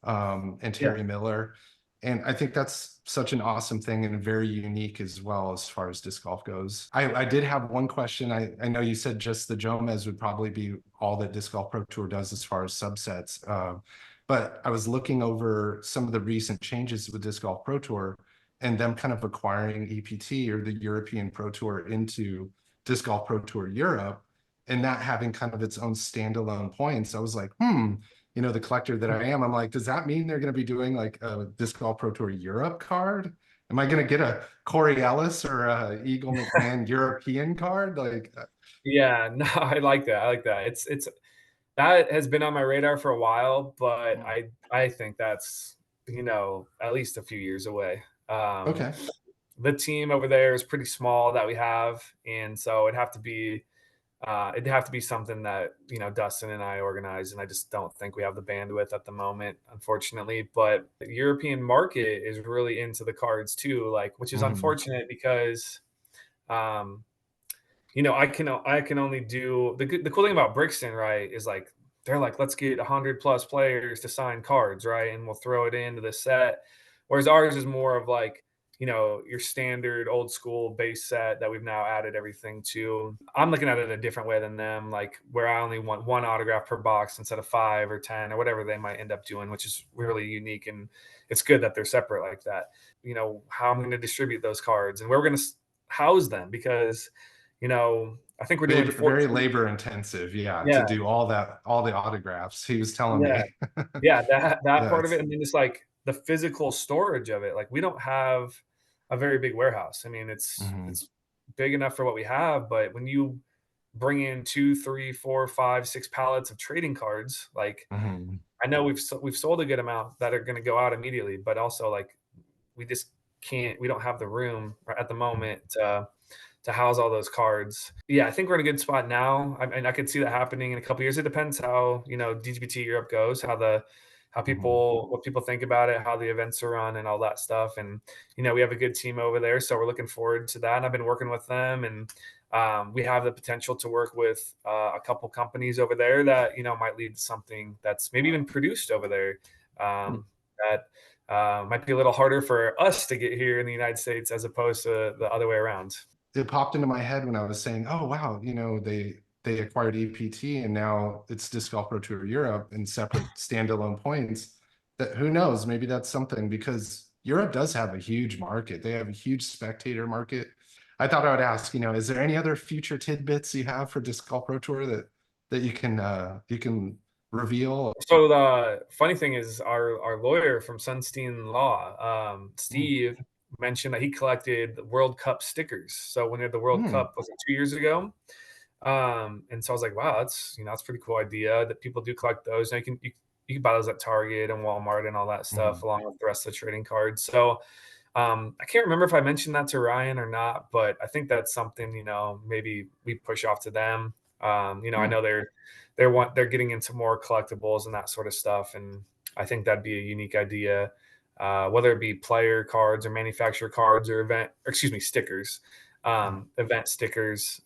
and Yeah. Terry Miller. And I think that's such an awesome thing and very unique as well as far as disc golf goes. I did have one question. I know you said just the Jomez would probably be all that Disc Golf Pro Tour does as far as subsets. But I was looking over some of the recent changes with Disc Golf Pro Tour and them kind of acquiring EPT or the European Pro Tour into Disc Golf Pro Tour Europe, and that having kind of its own standalone points. I was like, the collector that I am, I'm like, does that mean they're going to be doing like a Disc Golf Pro Tour Europe card? Am I going to get a Corey Ellis or a Eagle McMahon European card? Like, Yeah, no, I like that. I like that. It's that has been on my radar for a while, but mm, I think that's at least a few years away. Um, okay. the team over there is pretty small that we have, and so it'd have to be something that Dustin and I organize, and I just don't think we have the bandwidth at the moment, unfortunately. But the European market is really into the cards too, like which is Mhm, unfortunate because um, I can only do the cool thing about Brixton, right? Is like they're like, let's get 100 plus players to sign cards, right? And we'll throw it into the set. Whereas ours is more of like, your standard old school base set that we've now added everything to. I'm looking at it a different way than them, like where I only want one autograph per box instead of 5 or 10 or whatever they might end up doing, which is really unique. And it's good that they're separate like that. How I'm going to distribute those cards and where we're going to house them because I think we're doing very 14. labor intensive, yeah, Yeah, to do all that, all the autographs. He was telling yeah, me. yeah, that Yeah, part of it's it, and then just, like, the physical storage of it, like, we don't have a very big warehouse. I mean, it's mhm, it's big enough for what we have, but when you bring in 2, 3, 4, 5, 6 pallets of trading cards, like, mhm, I know we've sold a good amount that are gonna go out immediately, but also, like, we just can't we don't have the room at the mhm, moment to house all those cards. Yeah, I think we're in a good spot now. I could see that happening in a couple years. It depends how DGPT Europe goes, how mhm. people what people think about it, how the events are run, and all that stuff. And we have a good team over there, so we're looking forward to that. And I've been working with them, and we have the potential to work with a couple companies over there that might lead to something that's maybe even produced over there. Mm. That might be a little harder for us to get here in the United States as opposed to the other way around. It popped into my head when I was saying, "Oh wow, they acquired EPT and now it's Disc Golf Pro Tour Europe in separate standalone points." That who knows? Maybe that's something because Europe does have a huge market. They have a huge spectator market. I thought I would ask, is there any other future tidbits you have for Disc Golf Pro Tour that you can reveal? So the funny thing is, our lawyer from Sunstein Law, Mm, Steve, mentioned that he collected the World Cup stickers. So when we had the World mm, Cup, was it 2 years ago? And so I was like, wow, that's a pretty cool idea that people do collect those. And you can buy those at Target and Walmart and all that stuff, mm, along with the rest of the trading cards. So I can't remember if I mentioned that to Ryan or not, but I think that's something, maybe we push off to them. I mm. know they're getting into more collectibles and that sort of stuff, and I think that'd be a unique idea, whether it be player cards or manufacturer cards or stickers, Yeah. event stickers,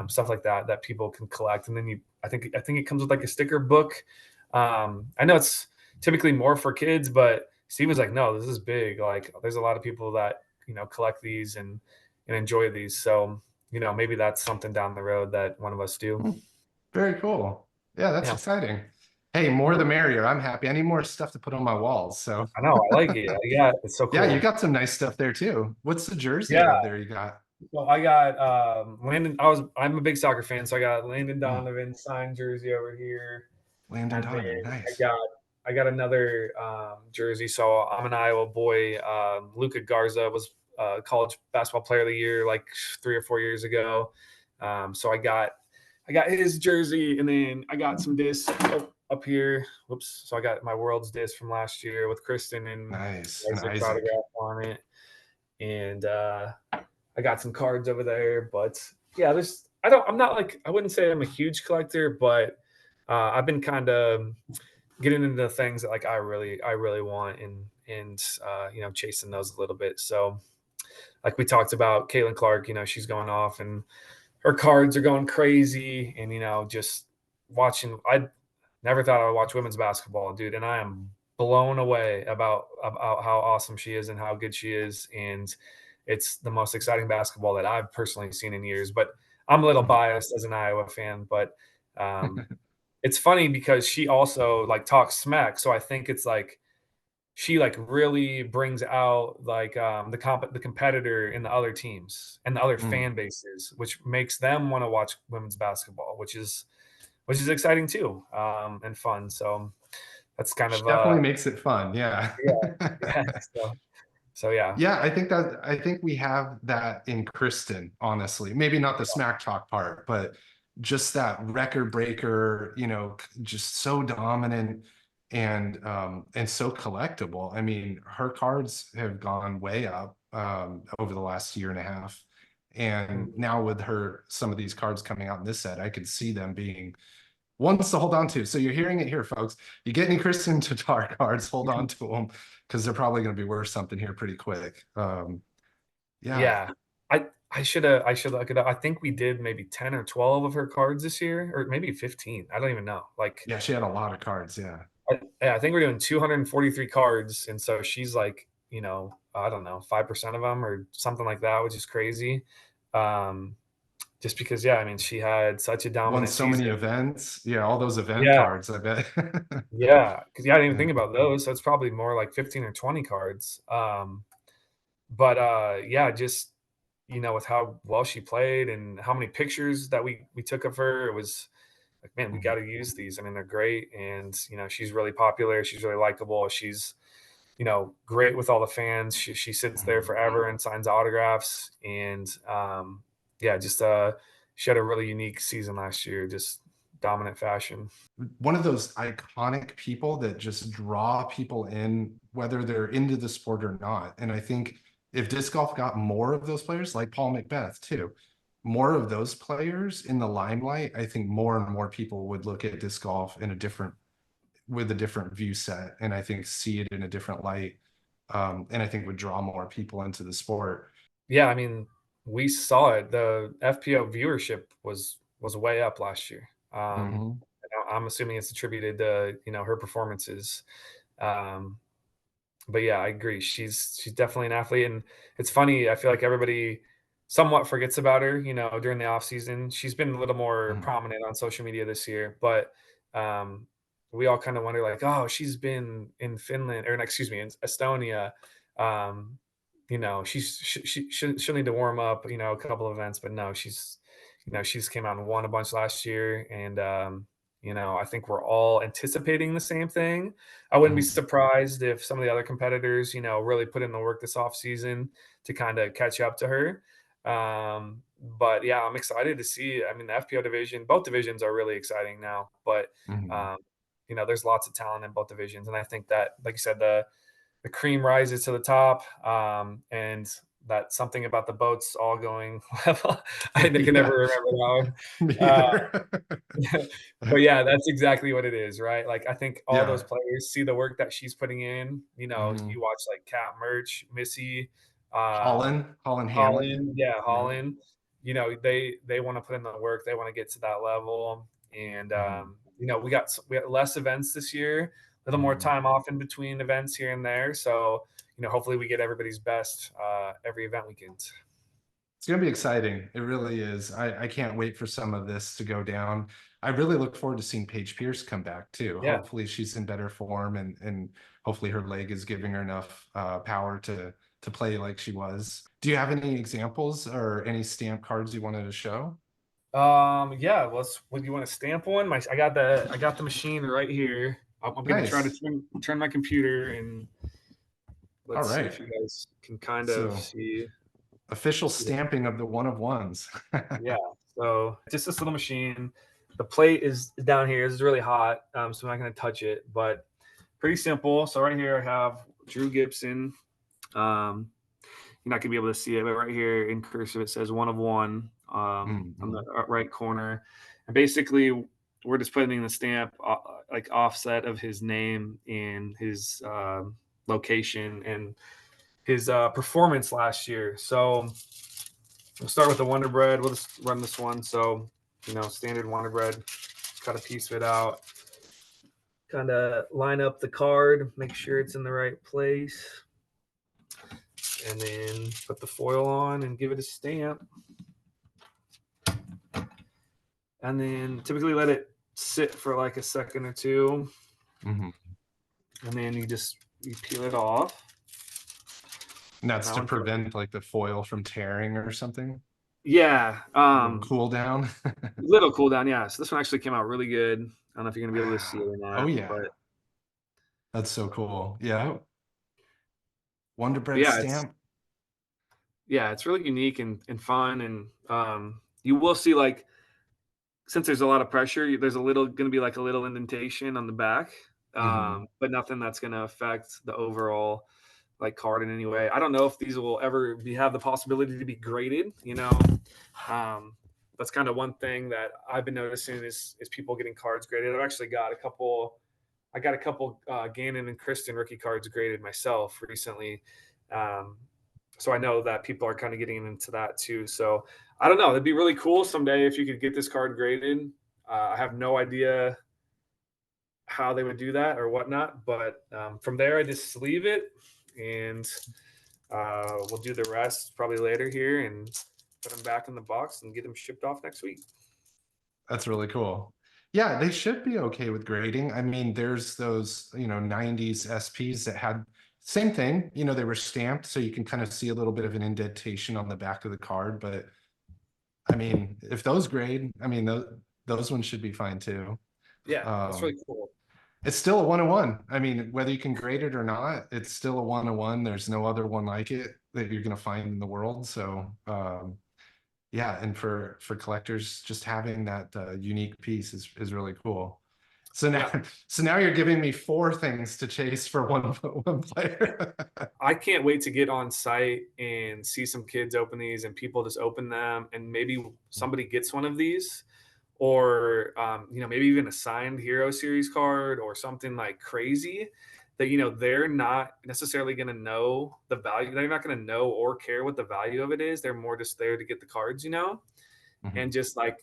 stuff like that people can collect, and then I think it comes with like a sticker book. I know it's typically more for kids, but Steve was like, no, this is big. Like, there's a lot of people that collect these and enjoy these. So maybe that's something down the road that one of us do. Mm. Very cool. Yeah, that's Yeah, exciting. Hey, more the merrier. I'm happy. I need more stuff to put on my walls. So I know. I like it. Yeah, it's so yeah, you cool. got some nice stuff there too. What's the jersey Yeah. over there you got? Well, I got Landon. I'm a big soccer fan, so I got Landon Mm, Donovan signed jersey over here, Landon and then Donovan. I Nice. got I got another jersey. So I'm an Iowa boy. Luca Garza was college basketball player of the year like 3 or 4 years ago. So I got his jersey, and then I got some discs up here. Whoops! So I got my World's disc from last year with Kristen and Nice. And Isaac's Isaac. autograph on it, and I got some cards over there. But yeah, I'm not like, I wouldn't say I'm a huge collector, but I've been kind of getting into things that like I really want, and chasing those a little bit. So like we talked about, Caitlin Clark, she's going off and her cards are going crazy, and just watching. I never thought I would watch women's basketball, dude, and I am blown away about how awesome she is and how good she is, and it's the most exciting basketball that I've personally seen in years. But I'm a little Mhm. biased as an Iowa fan, but um, it's funny because she also like talks smack, so I think it's like she like really brings out like the competitor in the other teams and the other Mm. fan bases, which makes them want to watch women's basketball, which is exciting too, and fun. So that's kind She of definitely makes it fun. Yeah. yeah, yeah. So yeah, Yeah, I think we have that in Kristen, honestly. Maybe not the smack talk part, but just that record breaker, just so dominant and so collectible. I mean, her cards have gone way up over the last year and a half. And mm, now with her some of these cards coming out in this set, I could see them being ones to hold on to. So you're hearing it here, folks. You get any Kristen Tatar cards, hold on to them because they're probably going to be worth something here pretty quick. Yeah, yeah. I should look it up. I think we did maybe 10 or 12 of her cards this year, or maybe 15. I don't even know. Like yeah, she had a lot of cards. Yeah. yeah, I think we're doing 243 cards, and so she's like, I don't know, 5% of them or something like that, which is crazy. Um, just because, yeah, I mean, she had such a Won dominant so many season. events. Yeah, all those event Yeah, cards, I bet. yeah, because yeah, I didn't even Yeah. think about those. So it's probably more like 15 or 20 cards. But yeah, just with how well she played and how many pictures that we took of her, it was like, man, we got Mhm. to use these. I mean, they're great, and she's really popular. She's really likable. She's great with all the fans. She sits there Mhm. forever and signs autographs, and yeah, just she had a really unique season last year, just dominant fashion. One of those iconic people that just draw people in, whether they're into the sport or not. And I think if disc golf got more of those players, like Paul Macbeth too, more of those players in the limelight, I think more and more people would look at disc golf in a different with a different view set, and I think see it in a different light. And I think would draw more people into the sport. Yeah, I mean, we saw it. The FPO viewership was way up last year. Mhm. I'm assuming it's attributed to her performances. Um, but yeah, I agree. She's definitely an athlete, and it's funny. I feel like everybody somewhat forgets about her. During the off season, she's been a little more Mhm, prominent on social media this year, but um, we all kind of wonder like, oh, she's been in Finland, or excuse me, in Estonia. Um, she'll need to warm up. A couple of events, but no, she's came out and won a bunch last year, and I think we're all anticipating the same thing. I wouldn't be mhm, surprised if some of the other competitors, really put in the work this off season to kind of catch up to her. But yeah, I'm excited to see. I mean, the FPO division, both divisions are really exciting now. But mhm. um, there's lots of talent in both divisions, and I think that, like you said, the cream rises to the top, and that something about the boats all going level. I can never Yeah, remember that me one. either. But yeah, that's exactly what it is, right? Like, I think all those Yeah. players see the work that she's putting in. You Mhm. watch like Cat Merch, Missy, uh, Holland Hanley. Holland, yeah, Yeah. Holland. They want to put in the work. They want to get to that level, and Mhm, we got less events this year, a little more mhm. time off in between events here and there. So hopefully we get everybody's best every event weekend. It's gonna be exciting. It really is. I can't wait for some of this to go down. I really look forward to seeing Paige Pierce come back too. Yeah. Hopefully she's in better form and hopefully her leg is giving her enough power to play like she was. Do you have any examples or any stamp cards you wanted to show? Yeah. Would you want to stamp one? I got the machine right here. I'm gonna try to Nice. turn my computer, and All let's see right. if you guys can kind of So official see it. stamping of the one of ones. Yeah. So just this little machine. The plate is down here. It's really hot, so I'm not gonna touch it. But pretty simple. So right here I have Drew Gibson. Um, you're not gonna be able to see it, but right here in cursive it says one of one on the Mhm, right corner, and basically we're just putting in the stamp like offset of his name and his location and his performance last year. So we'll start with the Wonder Bread. We'll just run this one. So standard Wonder Bread. Cut a piece of it out. Kind of line up the card, make sure it's in the right place, and then put the foil on and give it a stamp. And then typically let it sit for like a second or two, mhm. and then you peel it off. And And that's that to one feels, prevent like the foil from tearing or something. yeah, A little cool down. little cool down, yeah. So this one actually came out really good. I don't know if you're gonna be able to see it or Oh not, but yeah. That's so cool. Yeah. Wonder but Bread yeah, it's stamp. yeah, it's really unique and fun, and you will see like since there's a lot of pressure, there's a little gonna be like a little indentation on the back, Mhm. but nothing that's gonna affect the overall like card in any way. I don't know if these will ever have the possibility to be graded. Um, that's kind of one thing that I've been noticing is people getting cards graded. I've actually got a couple. I got a couple Gannon and Kristen rookie cards graded myself recently. Um, so I know that people are kind of getting into that too. So I don't know. It'd be really cool someday if you could get this card graded. I have no idea how they would do that or whatnot, but from there I just sleeve it, and we'll do the rest probably later here and put them back in the box and get them shipped off next week. That's really cool. Yeah, they should be okay with grading. I mean, there's those, 90s SPs that had same thing, they were stamped so you can kind of see a little bit of an indentation on the back of the card, but I mean, if those grade, I mean, those ones should be fine too. Yeah, that's Um, really cool. it's still a 101. I mean, whether you can grade it or not, it's still a 101. There's no other one like it that you're going to find in the world. So, yeah, and for collectors, just having that unique piece is really cool. So now, Yeah, so now you're giving me four things to chase for one one player. I can't wait to get on site and see some kids open these and people just open them, and maybe somebody gets one of these, or maybe even a signed Hero Series card or something like crazy that they're not necessarily going to know the value. They're not going to know or care what the value of it is. They're more just there to get the cards, and Mhm. just like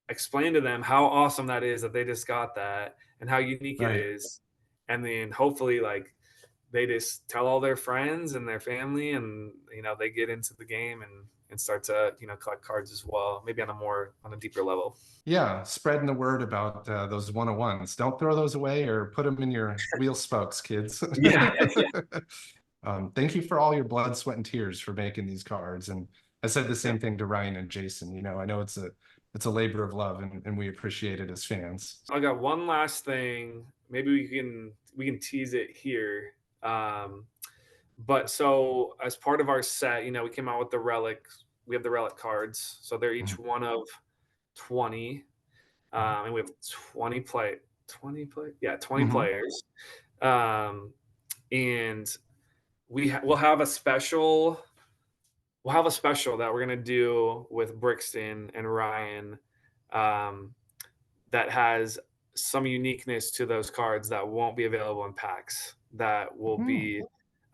explain to them how awesome that is that they just got that and how unique it Right. is, and then hopefully like they just tell all their friends and their family, and they get into the game and start to collect cards as well, maybe on a deeper level. Yeah, spreading the word about those 101s. Don't throw those away or put them in your wheel spokes, kids. Yeah, yeah, Thank you for all your blood, sweat, and tears for making these cards. And I said the yeah. same thing to Ryan and Jason. I know it's a labor of love, and we appreciate it as fans. I got one last thing. Maybe we can tease it here. But so as part of our set, we came out with the relic. We have the relic cards, so they're each Mhm. one of 20, and we have 20 Mhm. players, um, and we'll have a special. We'll have a special that we're gonna do with Brixton and Ryan, um, that has some uniqueness to those cards that won't be available in packs. That will Mhm. be,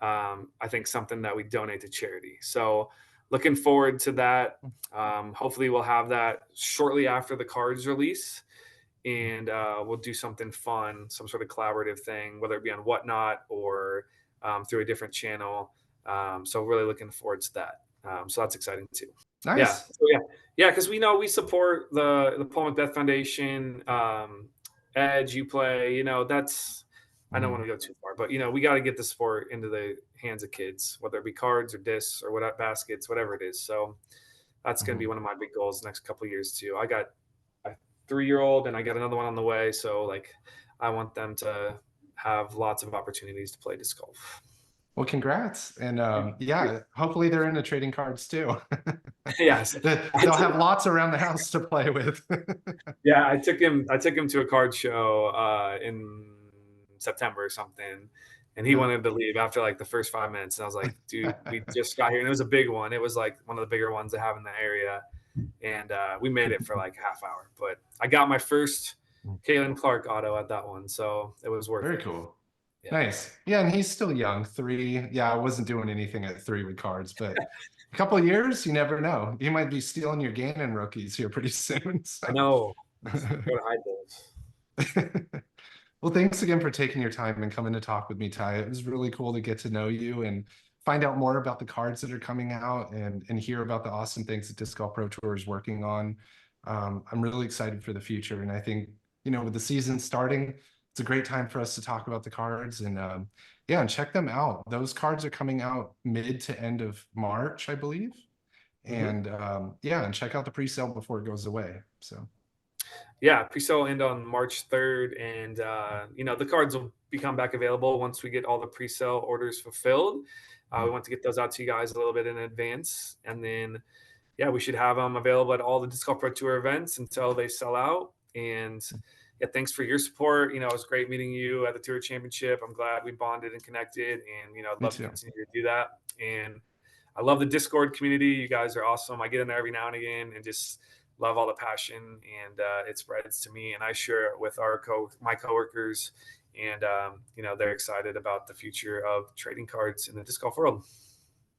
I think, something that we donate to charity. So, looking forward to that. Hopefully, we'll have that shortly after the cards release, and we'll do something fun, some sort of collaborative thing, whether it be on Whatnot or through a different channel. So, really looking forward to that. So that's exciting too. Yeah. Nice. So yeah, because we know we support the Paul Macbeth Foundation, Edge, You Play. That's, I don't want Mhm. to go too far, but we got to get the sport into the hands of kids, whether it be cards or discs or whatever, baskets, whatever it is. So that's going to be Mhm. one of my big goals the next couple of years too. I got a 3-year-old and I got another one on the way, so like I want them to have lots of opportunities to play disc golf. Well, congrats. And Yeah. yeah, hopefully they're into trading cards too. Yes. They'll have lots around the house to play with. Yeah, I took him to a card show in September or something, and he Yeah. wanted to leave after like the first 5 minutes. And I was like, dude, we just got here, and it was a big one. It was like one of the bigger ones they have in the area, and we made it for like half hour. But I got my first Caitlin Clark auto at that one, so it was worth Very it. cool. Yeah. Nice. Yeah, and he's still young. 3. Yeah, I wasn't doing anything at 3 with cards, but a couple of years, you never know. You might be stealing your Gannon rookies here pretty soon. I So. know. Gotta hide those. Well, thanks again for taking your time and coming to talk with me, Ty. It was really cool to get to know you and find out more about the cards that are coming out and hear about the awesome things that Disc Golf Pro Tour is working on. I'm really excited for the future. And I think, with the season starting, it's a great time for us to talk about the cards and yeah, and check them out. Those cards are coming out mid to end of March, I believe. Hmm. And yeah, and check out the pre-sale before it goes away. So. Yeah, pre-sale will end on March 3rd, and the cards will become back available once we get all the pre-sale orders fulfilled. We want to get those out to you guys a little bit in advance, and then yeah, we should have them available at all the Disc Golf Pro Tour events until they sell out. And yeah, thanks for your support. It was great meeting you at the Tour Championship. I'm glad we bonded and connected, and I'd Me love to too. continue to do that. And I love the Discord community. You guys are awesome. I get in there every now and again and just love all the passion, and it spreads to me, and I share it with my coworkers, and they're excited about the future of trading cards in the disc golf world.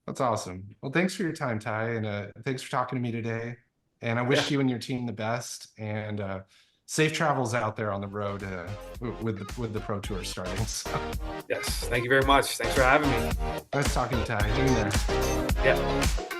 That's awesome. Well, thanks for your time, Ty, and thanks for talking to me today. And I Yeah. wish you and your team the best, and safe travels out there on the road with the Pro Tour starting. So, Yes. Thank you very much. Thanks for having me. nice talking to you, Ty. Hang in there. Yeah.